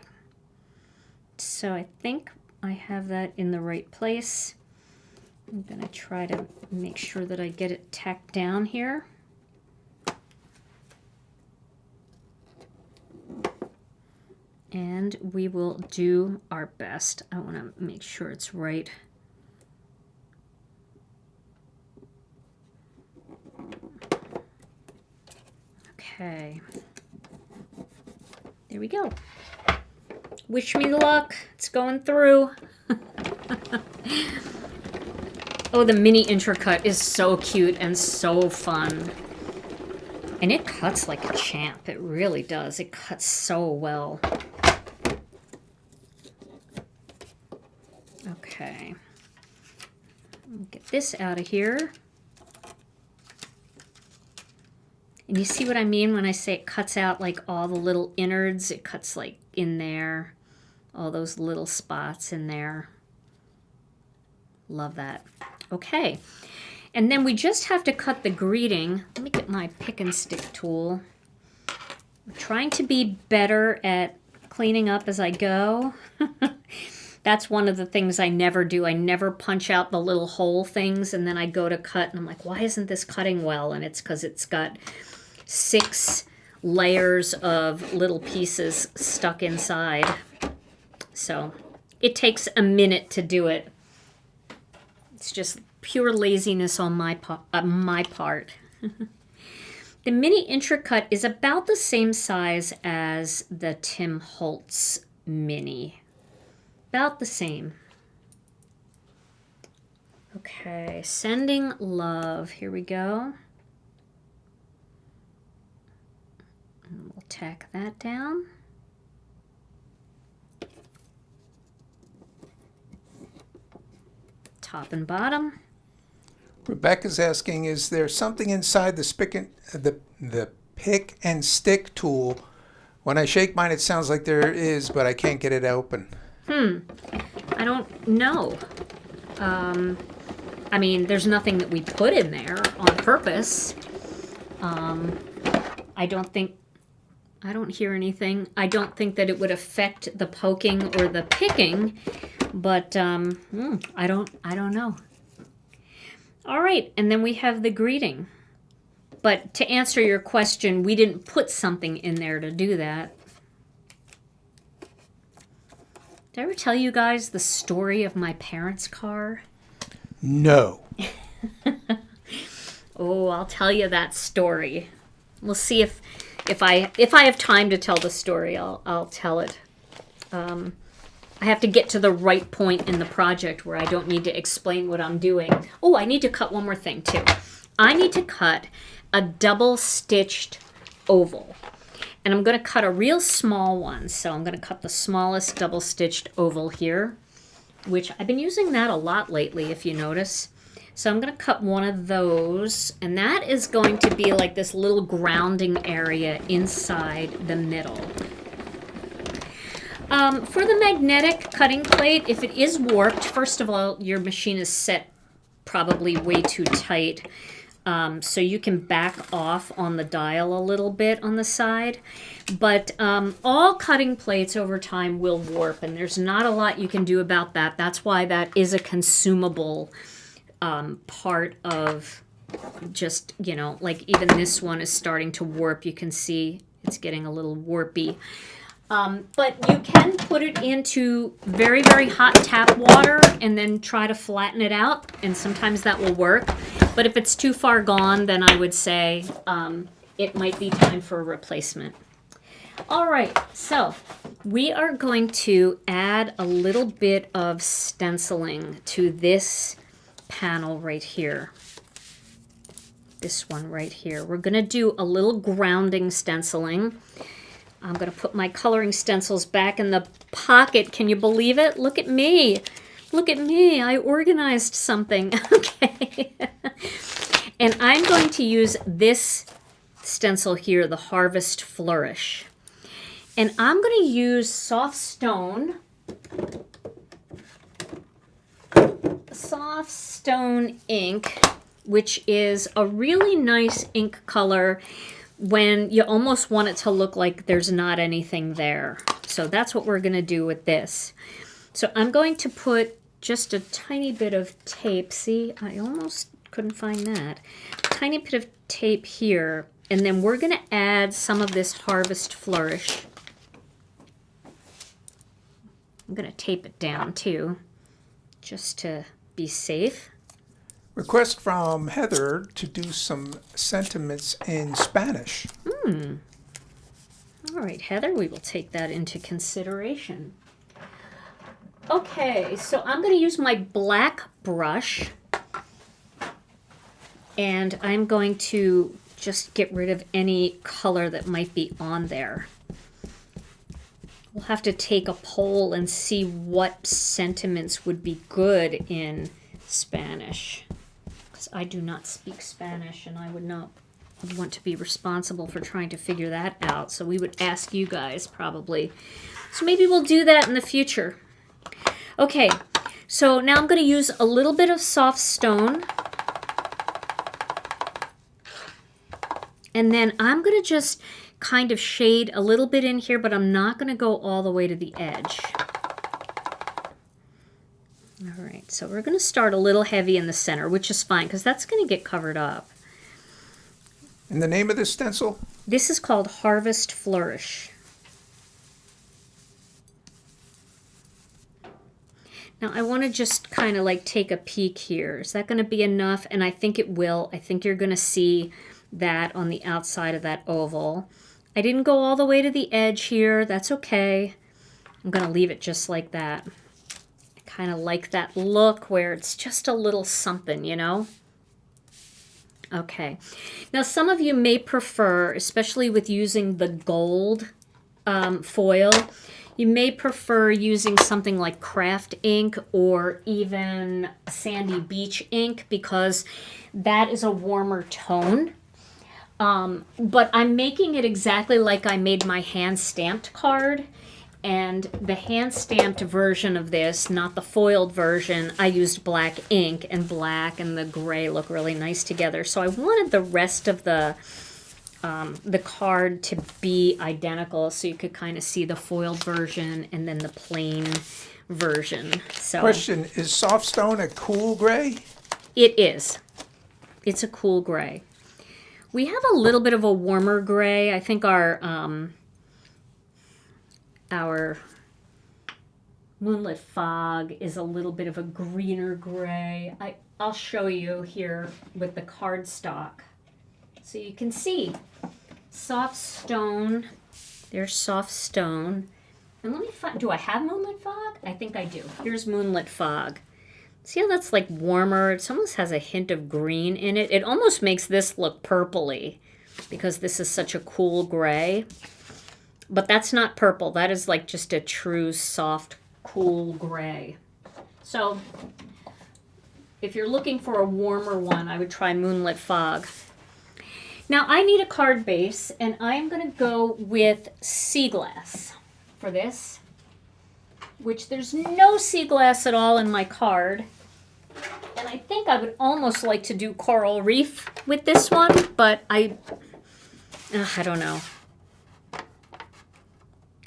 So I think I have that in the right place. I'm going to try to make sure that I get it tacked down here. And we will do our best. I want to make sure it's right. Okay. There we go. Wish me luck. It's going through. Oh, the mini intracut is so cute and so fun. And it cuts like a champ. It really does. It cuts so well. Okay. Get this out of here. And you see what I mean when I say it cuts out like all the little innards? It cuts like in there. All those little spots in there. Love that. Okay. And then we just have to cut the greeting. Let me get my pick and stick tool. I'm trying to be better at cleaning up as I go. That's one of the things I never do. I never punch out the little hole things and then I go to cut and I'm like, why isn't this cutting well? And it's because it's got 6 layers of little pieces stuck inside. So it takes a minute to do it. It's just pure laziness on my part. The mini intracut is about the same size as the Tim Holtz mini. About the same. Okay, sending love. Here we go. And we'll tack that down. Top and bottom. Rebecca's asking, is there something inside the pick and stick tool? When I shake mine, it sounds like there is, but I can't get it open. I don't know. I mean, there's nothing that we put in there on purpose. I don't hear anything. I don't think that it would affect the poking or the picking, but I don't know. All right, and then we have the greeting. But to answer your question, we didn't put something in there to do that. Did I ever tell you guys the story of my parents' car? No. Oh, I'll tell you that story. We'll see if I have time to tell the story. I'll tell it. I have to get to the right point in the project where I don't need to explain what I'm doing. Oh, I need to cut one more thing too. I need to cut a double-stitched oval. And I'm going to cut a real small one. So I'm going to cut the smallest double-stitched oval here, which I've been using that a lot lately, if you notice. So I'm going to cut one of those, and that is going to be like this little grounding area inside the middle. For the magnetic cutting plate, if it is warped, first of all, your machine is set probably way too tight. So you can back off on the dial a little bit on the side. But all cutting plates over time will warp, and there's not a lot you can do about that. That's why that is a consumable part of just, you know, like even this one is starting to warp. You can see it's getting a little warpy. But you can put it into very, very hot tap water and then try to flatten it out, and sometimes that will work. But if it's too far gone, then I would say it might be time for a replacement. All right, so we are going to add a little bit of stenciling to this panel right here. This one right here. We're going to do a little grounding stenciling. I'm going to put my coloring stencils back in the pocket. Can you believe it? Look at me. Look at me. I organized something. Okay. And I'm going to use this stencil here, the Harvest Flourish. And I'm going to use soft stone ink, which is a really nice ink color when you almost want it to look like there's not anything there. So that's what we're going to do with this. So I'm going to put just a tiny bit of tape. See, I almost couldn't find that. Tiny bit of tape here. And then we're going to add some of this Harvest Flourish. I'm going to tape it down too, just to be safe. Request from Heather to do some sentiments in Spanish. All right, Heather, we will take that into consideration. Okay, so I'm going to use my black brush, and I'm going to just get rid of any color that might be on there. We'll have to take a poll and see what sentiments would be good in Spanish. Because I do not speak Spanish, and I would not want to be responsible for trying to figure that out. So we would ask you guys probably. So maybe we'll do that in the future. Okay, so now I'm going to use a little bit of soft stone. And then I'm going to just kind of shade a little bit in here, but I'm not going to go all the way to the edge. All right, so we're going to start a little heavy in the center, which is fine because that's going to get covered up. And the name of this stencil? This is called Harvest Flourish. Now I want to just kind of like take a peek here. Is that going to be enough? And I think it will. I think you're going to see that on the outside of that oval. I didn't go all the way to the edge here. That's okay. I'm going to leave it just like that. I kind of like that look where it's just a little something, you know? Okay. Now some of you may prefer, especially with using the gold foil, you may prefer using something like craft ink or even sandy beach ink because that is a warmer tone. But I'm making it exactly like I made my hand-stamped card. And the hand-stamped version of this, not the foiled version, I used black ink, and black and the gray look really nice together. So I wanted the rest of the card to be identical so you could kind of see the foiled version and then the plain version. So Question, is soft stone a cool gray? it is. It's a cool gray. We have a little bit of a warmer gray. I think our Moonlit Fog is a little bit of a greener gray. I'll show you here with the cardstock. So you can see soft stone. There's soft stone. And let me find, do I have Moonlit Fog? I think I do. Here's Moonlit Fog. See how that's like warmer? It almost has a hint of green in it. It almost makes this look purpley because this is such a cool gray. But that's not purple. That is like just a true soft, cool gray. So if you're looking for a warmer one, I would try Moonlit Fog. Now I need a card base, and I am going to go with sea glass for this. which there's no sea glass at all in my card. And I think I would almost like to do Coral Reef with this one, but I don't know.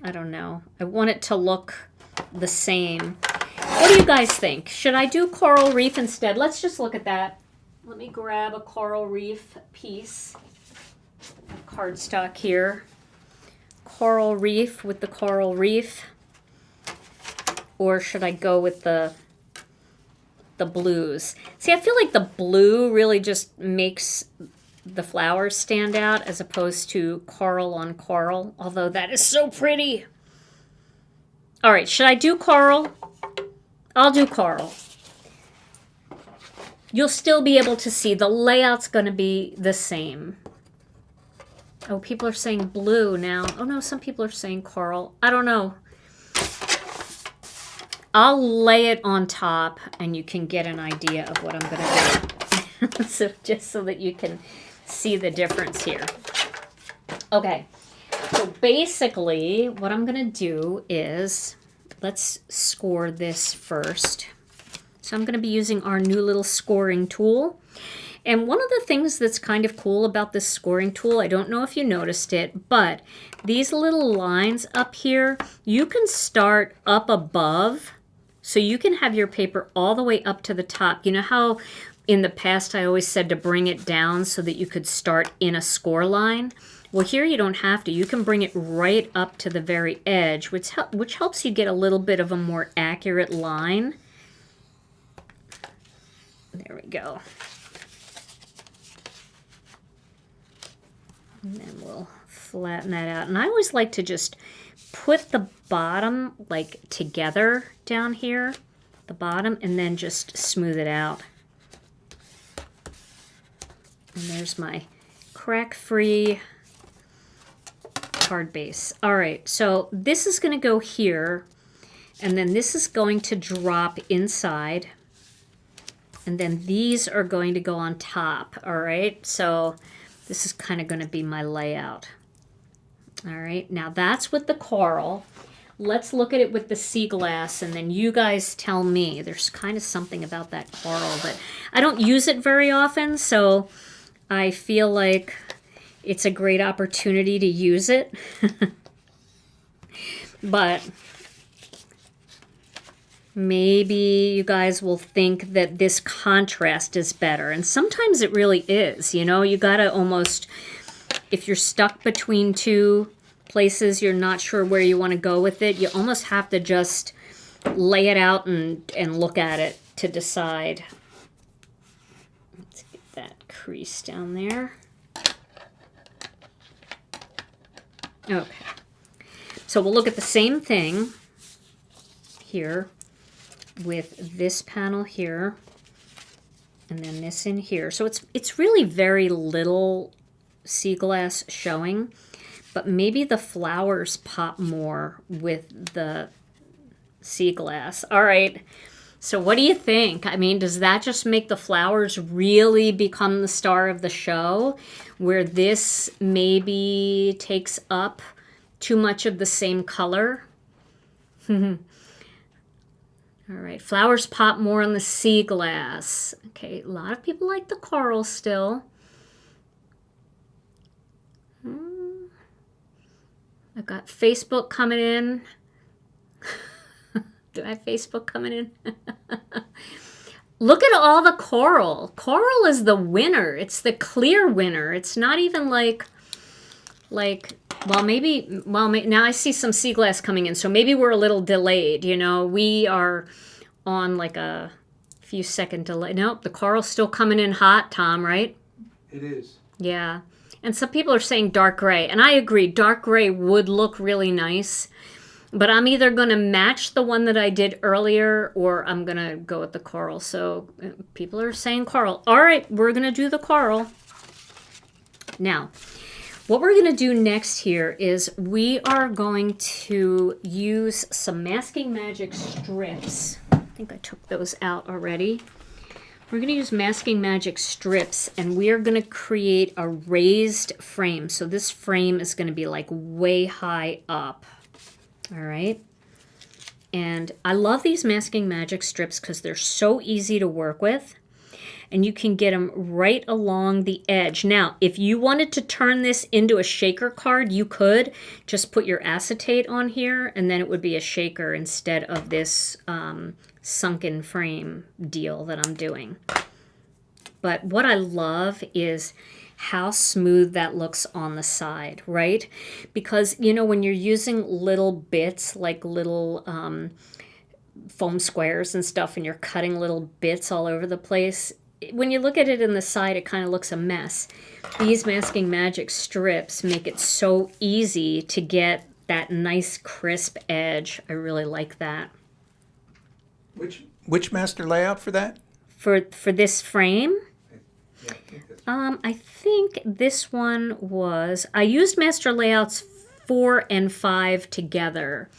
I don't know. I want it to look the same. What do you guys think? Should I do Coral Reef instead? Let's just look at that. Let me grab a Coral Reef piece of cardstock here. Coral Reef with the Coral Reef. Or should I go with the blues? See, I feel like the blue really just makes the flowers stand out as opposed to coral on coral, although that is so pretty. All right, should I do coral? I'll do coral. You'll still be able to see the layout's going to be the same. Oh, people are saying blue now. Oh no, some people are saying coral. I don't know. I'll lay it on top and you can get an idea of what I'm going to do. So just so that you can see the difference here. Okay, so basically what I'm going to do is, let's score this first. So I'm going to be using our new little scoring tool. And one of the things that's kind of cool about this scoring tool, I don't know if you noticed it, but these little lines up here, you can start up above. So you can have your paper all the way up to the top. You know how in the past I always said to bring it down so that you could start in a score line? Well, here you don't have to. You can bring it right up to the very edge, which helps you get a little bit of a more accurate line. There we go. And then we'll flatten that out. And I always like to just put the bottom like together down here, the bottom, and then just smooth it out. And there's my crack-free card base. All right, so this is going to go here, and then this is going to drop inside, and then these are going to go on top. All right, so this is kind of going to be my layout. All right, now that's with the coral. Let's look at it with the sea glass, and then you guys tell me. There's kind of something about that coral that I don't use it very often, so I feel like it's a great opportunity to use it. But maybe you guys will think that this contrast is better, and sometimes it really is. You know, you gotta almost, if you're stuck between two places, you're not sure where you want to go with it, you almost have to just lay it out and look at it to decide. Let's get that crease down there. Okay, so we'll look at the same thing here with this panel here and then this in here. So it's really very little sea glass showing, but maybe the flowers pop more with the sea glass. All right, so what do you think? I mean, does that just make the flowers really become the star of the show, where this maybe takes up too much of the same color? All right, flowers pop more on the sea glass. Okay, a lot of people like the coral still. I've got Facebook coming in. Do I have Facebook coming in? Look at all the coral. Coral is the winner. It's the clear winner. It's not even like well, maybe now I see some sea glass coming in, so maybe we're a little delayed. You know, we are on like a few second delay. Nope, the coral's still coming in hot, Tom, right? It is. Yeah. And some people are saying dark gray, and I agree, dark gray would look really nice, but I'm either going to match the one that I did earlier, or I'm going to go with the coral. So people are saying coral. All right, we're going to do the coral. Now, what we're going to do next here is we are going to use some Masking Magic strips. I think I took those out already. We're going to use Masking Magic strips, and we are going to create a raised frame. So this frame is going to be like way high up. All right. And I love these Masking Magic strips because they're so easy to work with. And you can get them right along the edge. Now, if you wanted to turn this into a shaker card, you could just put your acetate on here, and then it would be a shaker instead of this sunken frame deal that I'm doing. But what I love is how smooth that looks on the side, right? Because, you know, when you're using little bits, like little foam squares and stuff, and you're cutting little bits all over the place, when you look at it in the side, it kind of looks a mess. These Masking Magic strips make it so easy to get that nice crisp edge. I really like that. Which master layout for that? For this frame, Yeah, I think that's... I think this one was, I used master layouts 4 and 5 together.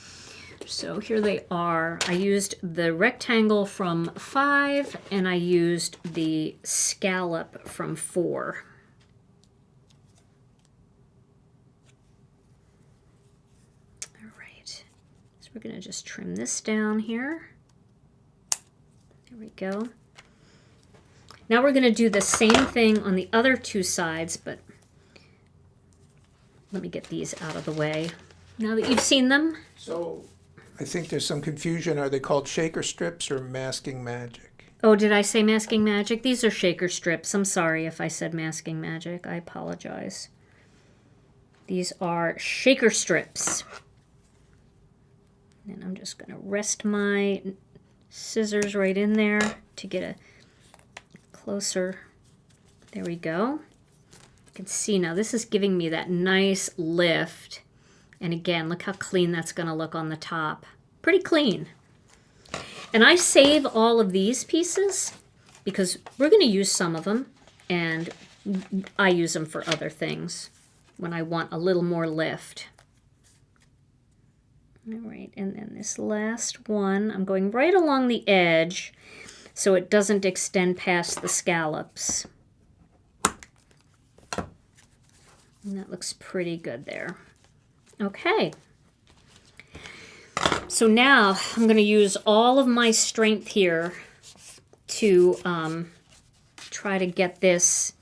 So here they are. I used the rectangle from 5 and I used the scallop from 4. All right, so we're gonna just trim this down here. There we go. Now we're gonna do the same thing on the other 2 sides, but let me get these out of the way. Now that you've seen them. So I think there's some confusion. Are they called shaker strips or Masking Magic? Oh, did I say Masking Magic? These are shaker strips. I'm sorry if I said Masking Magic. I apologize. These are shaker strips. And I'm just going to rest my scissors right in there to get a closer. There we go. You can see now this is giving me that nice lift. And again, look how clean that's going to look on the top. Pretty clean. And I save all of these pieces because we're going to use some of them, and I use them for other things when I want a little more lift. All right, and then this last one, I'm going right along the edge so it doesn't extend past the scallops. And that looks pretty good there. Okay, so now I'm going to use all of my strength here to try to get this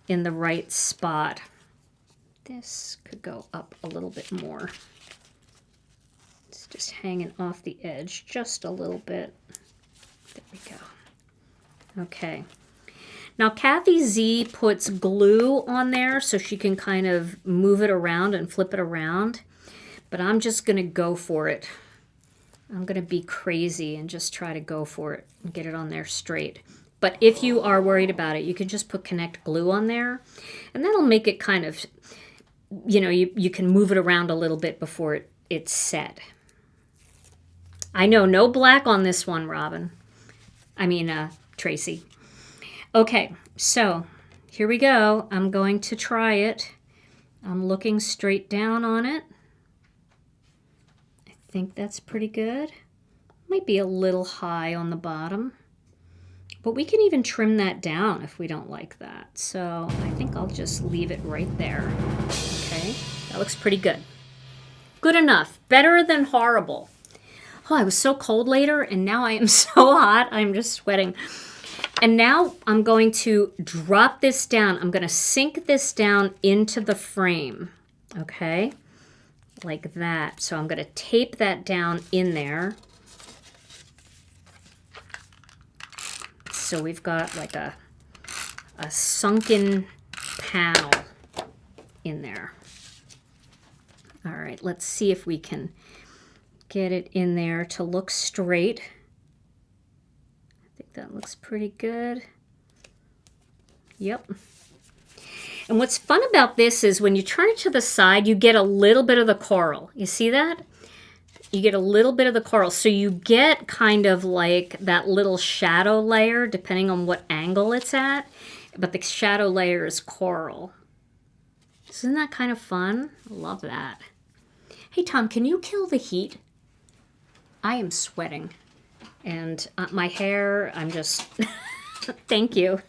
in the right spot. This could go up a little bit more. It's just hanging off the edge just a little bit. There we go. Okay. Now, Kathy Z puts glue on there so she can kind of move it around and flip it around. But I'm just going to go for it. I'm going to be crazy and just try to go for it and get it on there straight. But if you are worried about it, you can just put Connect glue on there. And that'll make it kind of, you know, you can move it around a little bit before it's set. I know, no black on this one, Robin. I mean, Tracy. Okay, so here we go. I'm going to try it. I'm looking straight down on it. I think that's pretty good. Might be a little high on the bottom, but we can even trim that down if we don't like that. So I think I'll just leave it right there. Okay, that looks pretty good. Good enough. Better than horrible. Oh, I was so cold later, and now I am so hot. I'm just sweating. And now I'm going to drop this down. I'm going to sink this down into the frame, okay, like that. So I'm going to tape that down in there. So we've got like a sunken panel in there. All right, let's see if we can get it in there to look straight. That looks pretty good. Yep. And what's fun about this is when you turn it to the side, you get a little bit of the coral. You see that? You get a little bit of the coral. So you get kind of like that little shadow layer, depending on what angle it's at. But the shadow layer is coral. Isn't that kind of fun? I love that. Hey, Tom, can you kill the heat? I am sweating. And my hair, I'm just, thank you.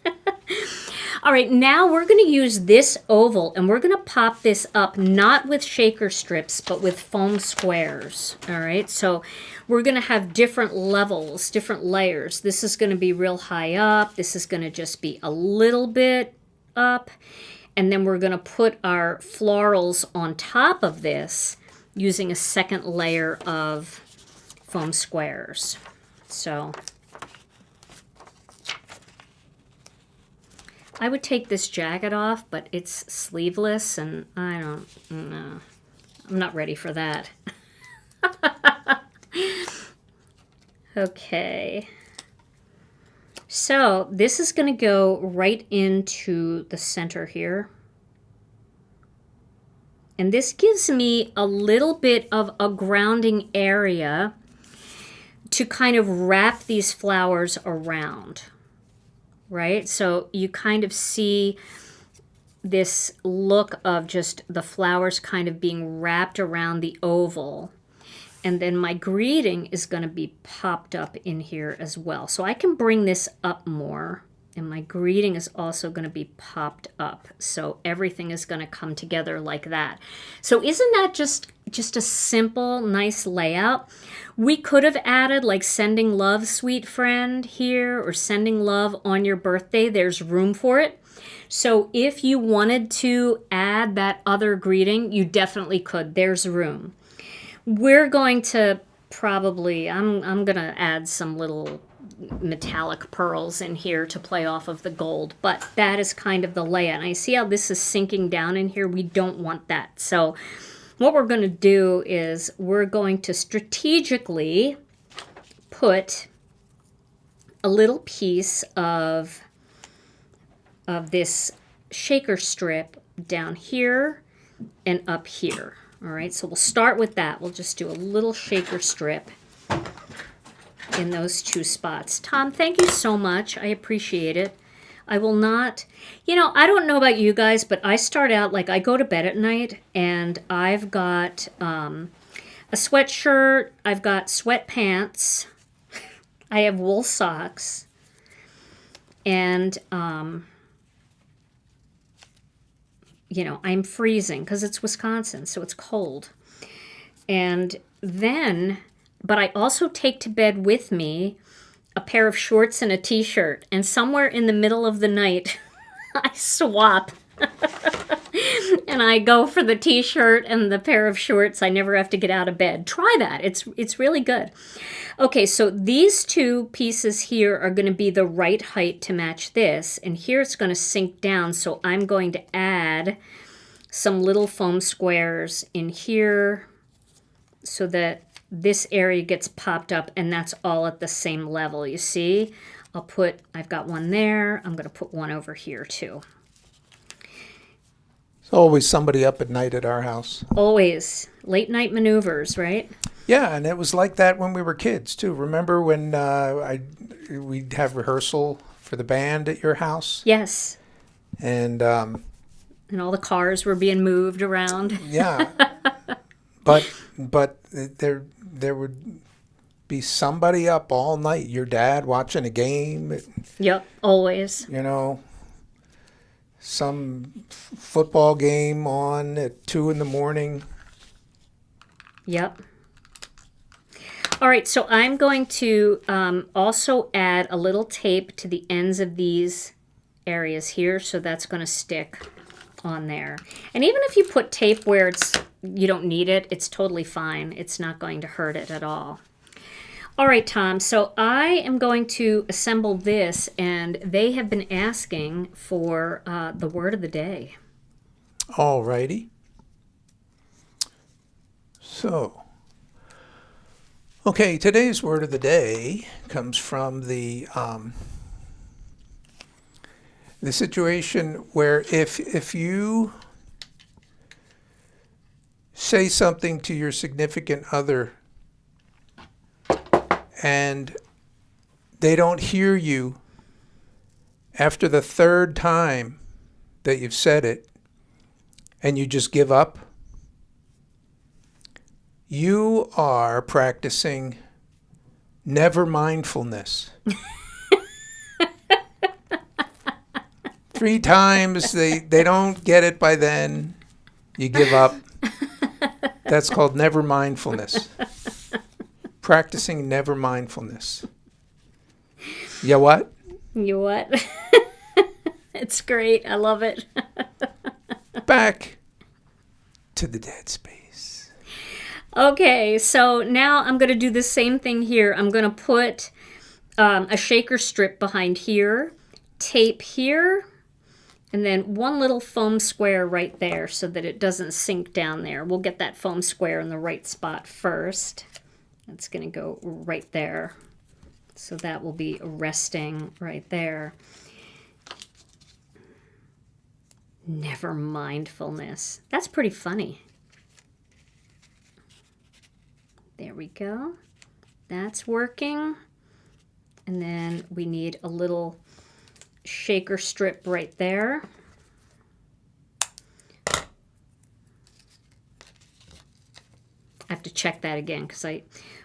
All right, now we're going to use this oval, and we're going to pop this up not with shaker strips, but with foam squares. All right, so we're going to have different levels, different layers. This is going to be real high up. This is going to just be a little bit up. And then we're going to put our florals on top of this using a second layer of foam squares. So I would take this jacket off, but it's sleeveless, and I don't know. I'm not ready for that. Okay. So this is going to go right into the center here. And this gives me a little bit of a grounding area to kind of wrap these flowers around. Right? So you kind of see this look of just the flowers kind of being wrapped around the oval. And then my greeting is going to be popped up in here as well. So I can bring this up more. And my greeting is also going to be popped up. So everything is going to come together like that. So isn't that just a simple, nice layout? We could have added like sending love, sweet friend here, or sending love on your birthday. There's room for it. So if you wanted to add that other greeting, you definitely could. There's room. We're going to probably, I'm going to add some little metallic pearls in here to play off of the gold, but that is kind of the layout. And I see how this is sinking down in here. We don't want that. So what we're going to do is we're going to strategically put a little piece of this shaker strip down here and up here. All right, so we'll start with that. We'll just do a little shaker strip in those two spots. Tom, thank you so much. I appreciate it. I will not, I don't know about you guys, but I start out like I go to bed at night and I've got a sweatshirt, I've got sweatpants, I have wool socks, and I'm freezing because it's Wisconsin, so it's cold. And then, but I also take to bed with me a pair of shorts and a t-shirt. And somewhere in the middle of the night, I swap. And I go for the t-shirt and the pair of shorts. I never have to get out of bed. Try that. It's really good. Okay, so these two pieces here are going to be the right height to match this. And here it's going to sink down. So I'm going to add some little foam squares in here so that this area gets popped up, and that's all at the same level. You see? I've got one there. I'm going to put one over here too. There's always somebody up at night at our house. Always. Late night maneuvers, right? Yeah, and it was like that when we were kids too. Remember when we'd have rehearsal for the band at your house? Yes. And all the cars were being moved around. Yeah. But there would be somebody up all night. Your dad watching a game. Yep, always. Some football game on at 2 a.m. Yep. All right, so I'm going to also add a little tape to the ends of these areas here, so that's going to stick on there. And even if you put tape where you don't need it, it's totally fine. It's not going to hurt it at all. All right, Tom, so I am going to assemble this, and they have been asking for the word of the day. All righty. So, okay, today's word of the day comes from the situation where if you say something to your significant other and they don't hear you after the third time that you've said it and you just give up, you are practicing never mindfulness. 3 times, they don't get it by then, you give up. That's called never mindfulness. Practicing never mindfulness. You what? You what? It's great. I love it. Back to the dead space. Okay, so now I'm going to do the same thing here. I'm going to put a shaker strip behind here, tape here, and then one little foam square right there so that it doesn't sink down there. We'll get that foam square in the right spot first. It's going to go right there. So that will be resting right there. Never mindfulness. That's pretty funny. There we go. That's working. And then we need a little shaker strip right there. I have to check that again because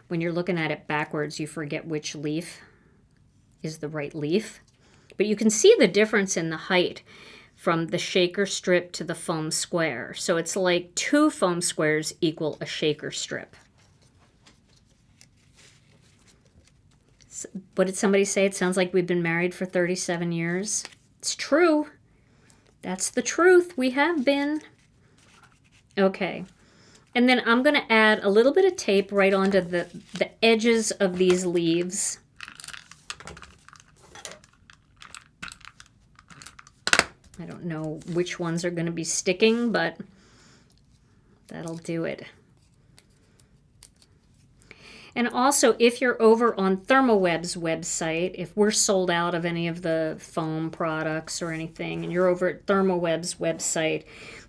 when you're looking at it backwards, you forget which leaf is the right leaf. But you can see the difference in the height from the shaker strip to the foam square. So it's like 2 foam squares equal a shaker strip. What did somebody say? It sounds like we've been married for 37 years. It's true. That's the truth. We have been. Okay. And then I'm going to add a little bit of tape right onto the edges of these leaves. I don't know which ones are going to be sticking, but that'll do it. And also, if you're over on Thermoweb's website, if we're sold out of any of the foam products or anything, and you're over at Thermoweb's website,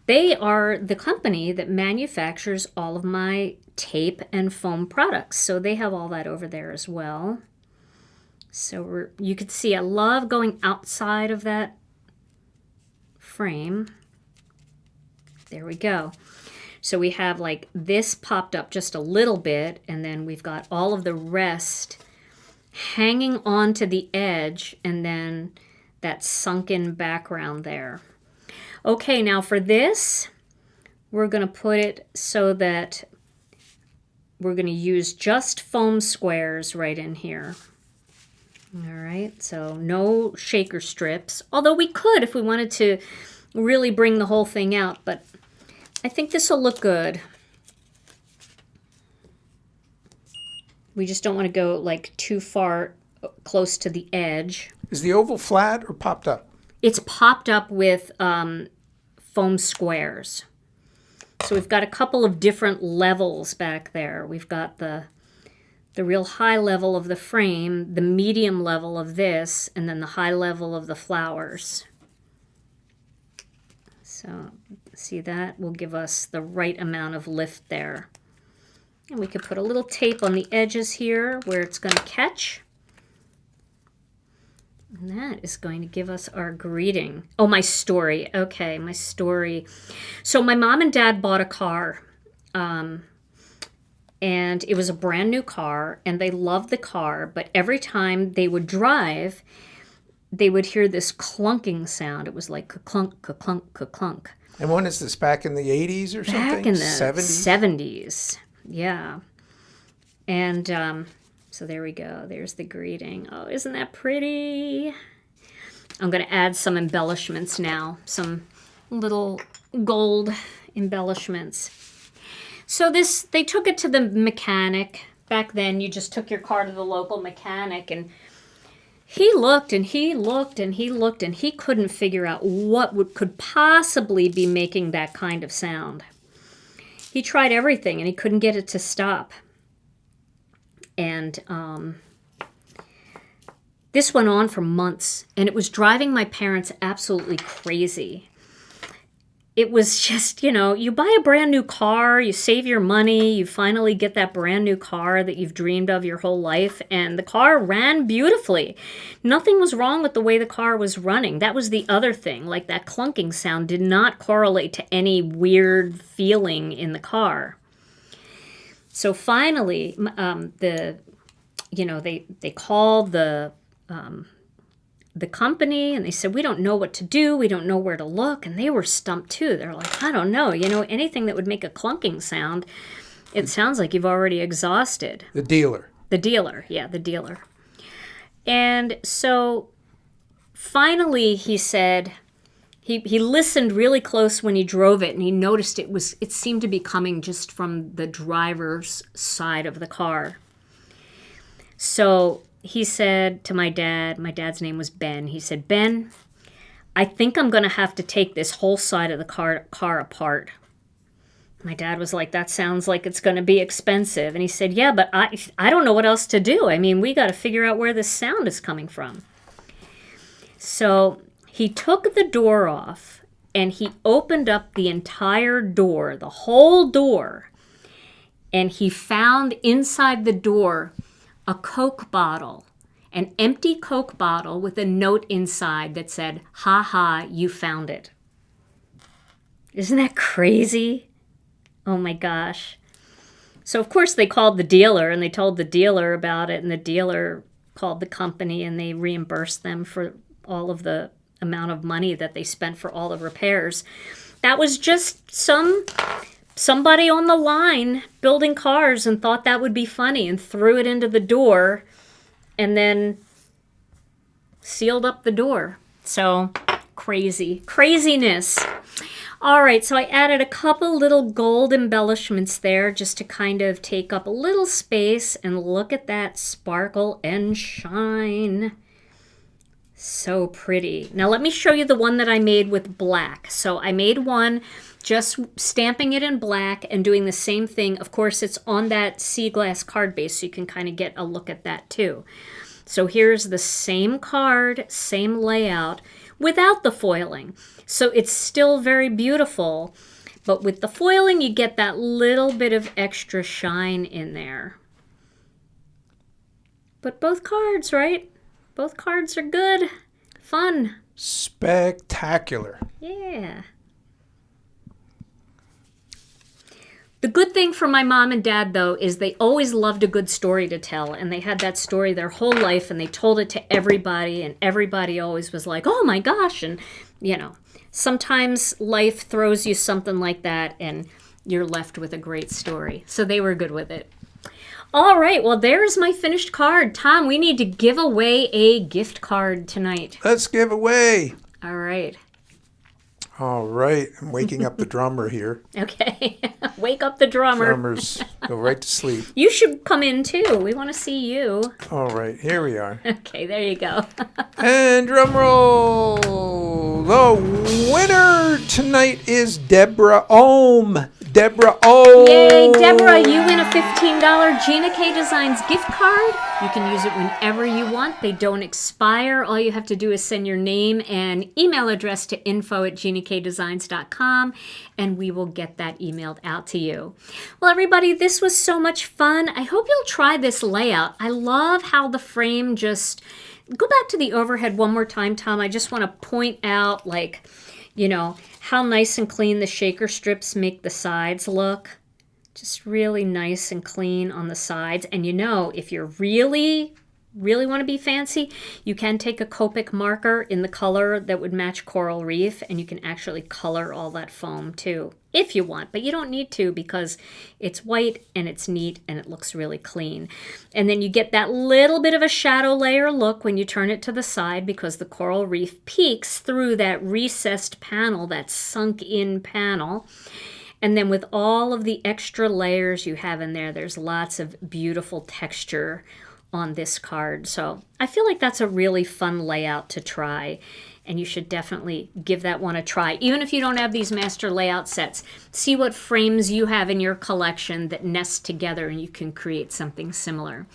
they are the company that manufactures all of my tape and foam products. So they have all that over there as well. So you can see I love going outside of that frame. There we go. So we have like this popped up just a little bit, and then we've got all of the rest hanging onto the edge, and then that sunken background there. Okay, now for this, we're going to put it so that we're going to use just foam squares right in here. All right, so no shaker strips, although we could if we wanted to really bring the whole thing out, but I think this will look good. We just don't want to go like too far close to the edge. Is the oval flat or popped up? It's popped up with foam squares. So we've got a couple of different levels back there. We've got the real high level of the frame, the medium level of this, and then the high level of the flowers. So see, that will give us the right amount of lift there. And we could put a little tape on the edges here where it's going to catch. And that is going to give us our greeting. Oh, my story. Okay, my story. So my mom and dad bought a car. And it was a brand new car. And they loved the car. But every time they would drive, they would hear this clunking sound. It was like ka-clunk, ka-clunk, ka-clunk. And when is this, back in the 80s or something? Back in the 70s? 70s. Yeah. And so there we go. There's the greeting. Oh, isn't that pretty? I'm going to add some embellishments now. Some little gold embellishments. So they took it to the mechanic. Back then, you just took your car to the local mechanic, and he looked and he looked and he looked, and he couldn't figure out what could possibly be making that kind of sound. He tried everything and he couldn't get it to stop. And this went on for months, and it was driving my parents absolutely crazy. It was just, you buy a brand new car, you save your money, you finally get that brand new car that you've dreamed of your whole life, and the car ran beautifully. Nothing was wrong with the way the car was running. That was the other thing. Like, that clunking sound did not correlate to any weird feeling in the car. So finally, they called the the company, and they said, we don't know what to do. We don't know where to look. And they were stumped too. They're like, I don't know. Anything that would make a clunking sound, it sounds like you've already exhausted. The dealer. The dealer. Yeah, the dealer. And so finally he said, he listened really close when he drove it, and he noticed it seemed to be coming just from the driver's side of the car. So he said to my dad's name was Ben, he said, Ben, I think I'm going to have to take this whole side of the car apart. My dad was like, that sounds like it's going to be expensive. And he said, yeah, but I don't know what else to do. I mean, we got to figure out where this sound is coming from. So he took the door off and he opened up the entire door, the whole door. And he found inside the door a Coke bottle, an empty Coke bottle with a note inside that said, ha ha, you found it. Isn't that crazy? Oh my gosh. So of course they called the dealer and they told the dealer about it, and the dealer called the company and they reimbursed them for all of the amount of money that they spent for all the repairs. That was just somebody on the line building cars and thought that would be funny and threw it into the door and then sealed up the door. So craziness. All right, so I added a couple little gold embellishments there just to kind of take up a little space, and look at that sparkle and shine. So pretty. Now let me show you the one that I made with black. So I made one just stamping it in black and doing the same thing. Of course, it's on that sea glass card base, so you can kind of get a look at that too. So here's the same card, same layout, without the foiling. So it's still very beautiful, but with the foiling, you get that little bit of extra shine in there. But both cards, right? Both cards are good. Fun. Spectacular. Yeah. The good thing for my mom and dad, though, is they always loved a good story to tell, and they had that story their whole life, and they told it to everybody, and everybody always was like, oh my gosh, and, sometimes life throws you something like that, and you're left with a great story. So they were good with it. All right, well, there's my finished card. Tom, we need to give away a gift card tonight. Let's give away. All right. All right. I'm waking up the drummer here. Okay. Wake up the drummer. Drummers go right to sleep. You should come in, too. We want to see you. All right. Here we are. Okay, there you go. And drum roll. The winner tonight is Debra Olm. Debra Olm. Yay, Deborah, you win a $15 Gina K Designs gift card. You can use it whenever you want. They don't expire. All you have to do is send your name and email address to info@ginakdesigns.com, and we will get that emailed out to you. Well, everybody, this was so much fun. I hope you'll try this layout. I love how the frame just... Go back to the overhead one more time, Tom. I just want to point out, how nice and clean the shaker strips make the sides look. Just really nice and clean on the sides. And if you're really want to be fancy, you can take a Copic marker in the color that would match Coral Reef, and you can actually color all that foam too, if you want. But you don't need to, because it's white and it's neat and it looks really clean. And then you get that little bit of a shadow layer look when you turn it to the side, because the Coral Reef peeks through that recessed panel, that sunk-in panel. And then with all of the extra layers you have in there, there's lots of beautiful texture on this card. So I feel like that's a really fun layout to try, and you should definitely give that one a try. Even if you don't have these master layout sets, see what frames you have in your collection that nest together and you can create something similar.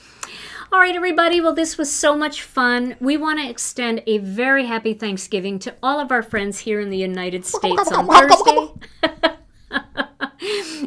All right, everybody. Well, this was so much fun. We want to extend a very happy Thanksgiving to all of our friends here in the United States on Thursday.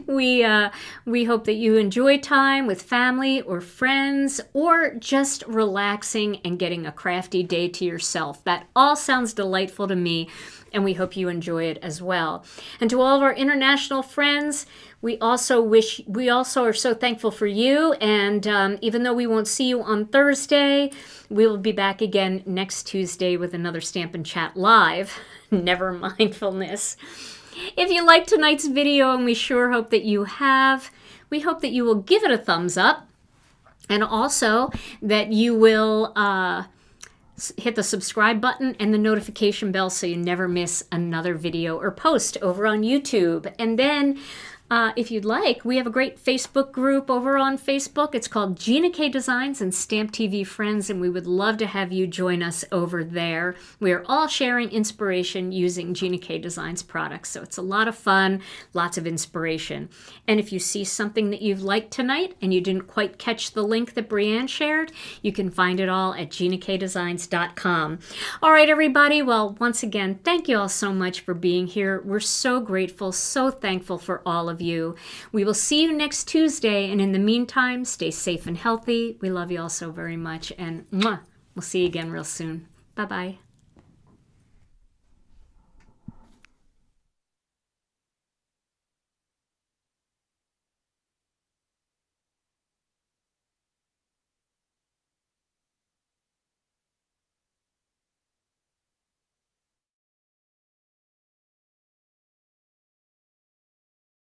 We hope that you enjoy time with family or friends, or just relaxing and getting a crafty day to yourself. That all sounds delightful to me, and we hope you enjoy it as well. And to all of our international friends, we also are so thankful for you. And even though we won't see you on Thursday, we will be back again next Tuesday with another Stampin' Chat Live. Never mindfulness. If you liked tonight's video, and we sure hope that you have, we hope that you will give it a thumbs up, and also that you will hit the subscribe button and the notification bell so you never miss another video or post over on YouTube. And then if you'd like, we have a great Facebook group over on Facebook. It's called Gina K Designs and Stamp TV Friends, and we would love to have you join us over there. We are all sharing inspiration using Gina K Designs products, so it's a lot of fun, lots of inspiration. And if you see something that you've liked tonight and you didn't quite catch the link that Brianne shared, you can find it all at ginakdesigns.com. All right, everybody. Well, once again, thank you all so much for being here. We're so grateful, so thankful for all of you. We will see you next Tuesday, and in the meantime, stay safe and healthy. We love you all so very much, and we'll see you again real soon. Bye-bye.